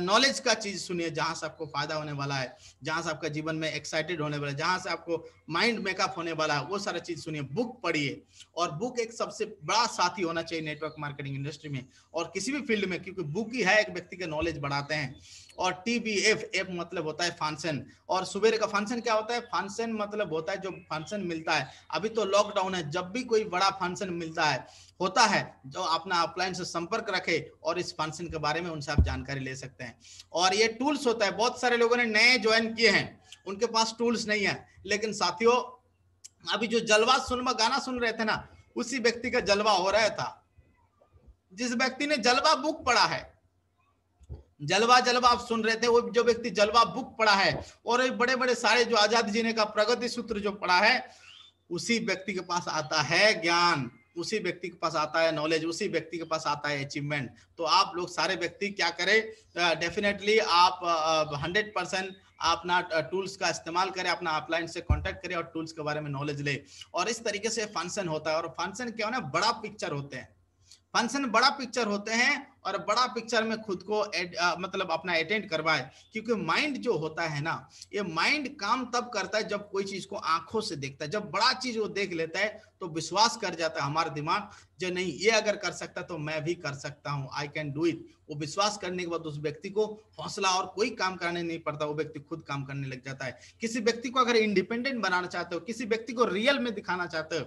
नॉलेज का चीज सुनिए, जहां से आपको फायदा होने वाला है, जहां से आपका जीवन में एक्साइटेड होने वाला है, जहां से आपको माइंड मेकअप होने वाला है, वो सारा चीज सुनिए, बुक पढ़िए। और बुक एक सबसे बड़ा साथी होना चाहिए नेटवर्क मार्केटिंग इंडस्ट्री में और किसी भी फील्ड में, क्योंकि बुक ही है एक व्यक्ति के नॉलेज बढ़ाते हैं। और TBF, एफ मतलब होता है फंक्शन। और सुबेरे का फंक्शन क्या होता है? फंक्शन मतलब होता है जो फंक्शन मिलता है। अभी तो लॉकडाउन है, जब भी कोई बड़ा फंक्शन मिलता है होता है, जो अपना अपलाइन से संपर्क रखे और इस फंक्शन के बारे में उनसे आप जानकारी ले सकते हैं। और ये टूल्स होता है, बहुत सारे लोगों ने नए ज्वाइन किए हैं, उनके पास टूल्स नहीं है। लेकिन साथियों, अभी जो जलवा गाना सुन रहे थे ना, उसी व्यक्ति का जलवा हो रहा था, जिस व्यक्ति ने जलवा बुक पढ़ा है। जलवा आप सुन रहे थे, वो जो व्यक्ति जलवा बुक पढ़ा है और बड़े बड़े सारे जो आजादी जीने का प्रगति सूत्र जो पढ़ा है, उसी व्यक्ति के पास आता है ज्ञान, उसी व्यक्ति के पास आता है नॉलेज, उसी व्यक्ति के पास आता है अचीवमेंट। तो आप लोग सारे व्यक्ति क्या करें, डेफिनेटली आप 100% अपना टूल्स का इस्तेमाल करें, अपना अपलाइन से कांटेक्ट करें और टूल्स के बारे में नॉलेज ले। और इस तरीके से फंक्शन होता है। और फंक्शन क्या होना, बड़ा पिक्चर होते हैं, फंक्शन बड़ा पिक्चर होते हैं और बड़ा पिक्चर में खुद को मतलब अपना अटेंड करवाए। क्योंकि माइंड जो होता है ना, ये माइंड काम तब करता है जब कोई चीज को आंखों से देखता है। जब बड़ा चीज वो देख लेता है तो विश्वास कर जाता है हमारा दिमाग, जो नहीं ये अगर कर सकता तो मैं भी कर सकता हूँ, आई कैन डू इट। वो विश्वास करने के बाद उस व्यक्ति को हौसला और कोई काम करने नहीं पड़ता, वो व्यक्ति खुद काम करने लग जाता है। किसी व्यक्ति को अगर इंडिपेंडेंट बनाना चाहते हो, किसी व्यक्ति को रियल में दिखाना चाहते हो,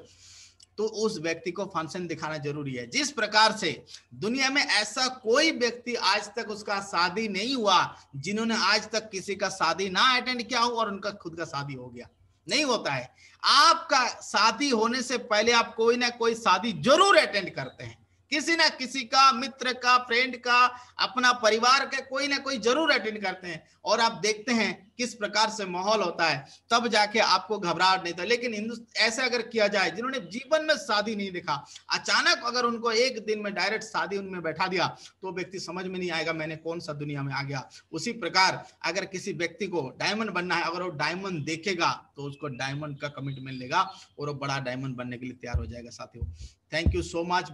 तो उस व्यक्ति को फंक्शन दिखाना जरूरी है। जिस प्रकार से दुनिया में ऐसा कोई व्यक्ति आज तक उसका शादी नहीं हुआ जिन्होंने आज तक किसी का शादी ना अटेंड किया हो और उनका खुद का शादी हो गया, नहीं होता है। आपका शादी होने से पहले आप कोई ना कोई शादी जरूर अटेंड करते हैं, किसी ना किसी का, मित्र का, फ्रेंड का, अपना परिवार के कोई ना कोई जरूर अटेंड करते हैं। और आप देखते हैं किस प्रकार से माहौल होता है, तब जाके आपको घबराहट नहीं था। लेकिन ऐसा अगर किया जाए, जिन्होंने जीवन में शादी नहीं देखा, अचानक अगर उनको एक दिन में डायरेक्ट शादी उनमें बैठा दिया, तो व्यक्ति समझ में नहीं आएगा मैंने कौन सा दुनिया में आ गया। उसी प्रकार अगर किसी व्यक्ति को डायमंड बनना है, अगर वो डायमंड देखेगा तो उसको डायमंड का कमिटमेंट लेगा और वो बड़ा डायमंड बनने के लिए तैयार हो जाएगा। साथियों, थैंक यू सो मच।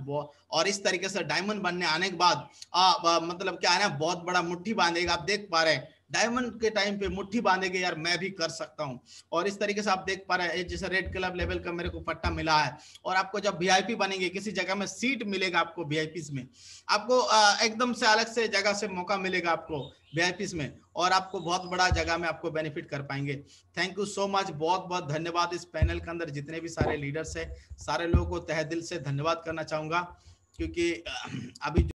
और इस तरीके से डायमंड बनने आने के बाद मतलब क्या है ना, बहुत बड़ा मुट्ठी बांधेगा। आप देख पा रहे हैं डायमंड के टाइम पे मुट्ठी बांधेगे, यार मैं भी कर सकता हूं। और इस तरीके से आप देख पा रहे हैं, जैसे रेड क्लब लेवल का मेरे को पट्टा मिला है। और आपको जब VIP बनेंगे, किसी जगह में सीट मिलेगा आपको VIPs में, आपको एकदम से अलग से जगह से मौका मिलेगा आपको VIPs में, और आपको बहुत बड़ा जगह में आपको बेनिफिट कर पाएंगे। थैंक यू सो मच, बहुत बहुत धन्यवाद। इस पैनल के अंदर जितने भी सारे लीडर्स है, सारे लोगों को तहे दिल से धन्यवाद करना चाहूंगा, क्योंकि अभी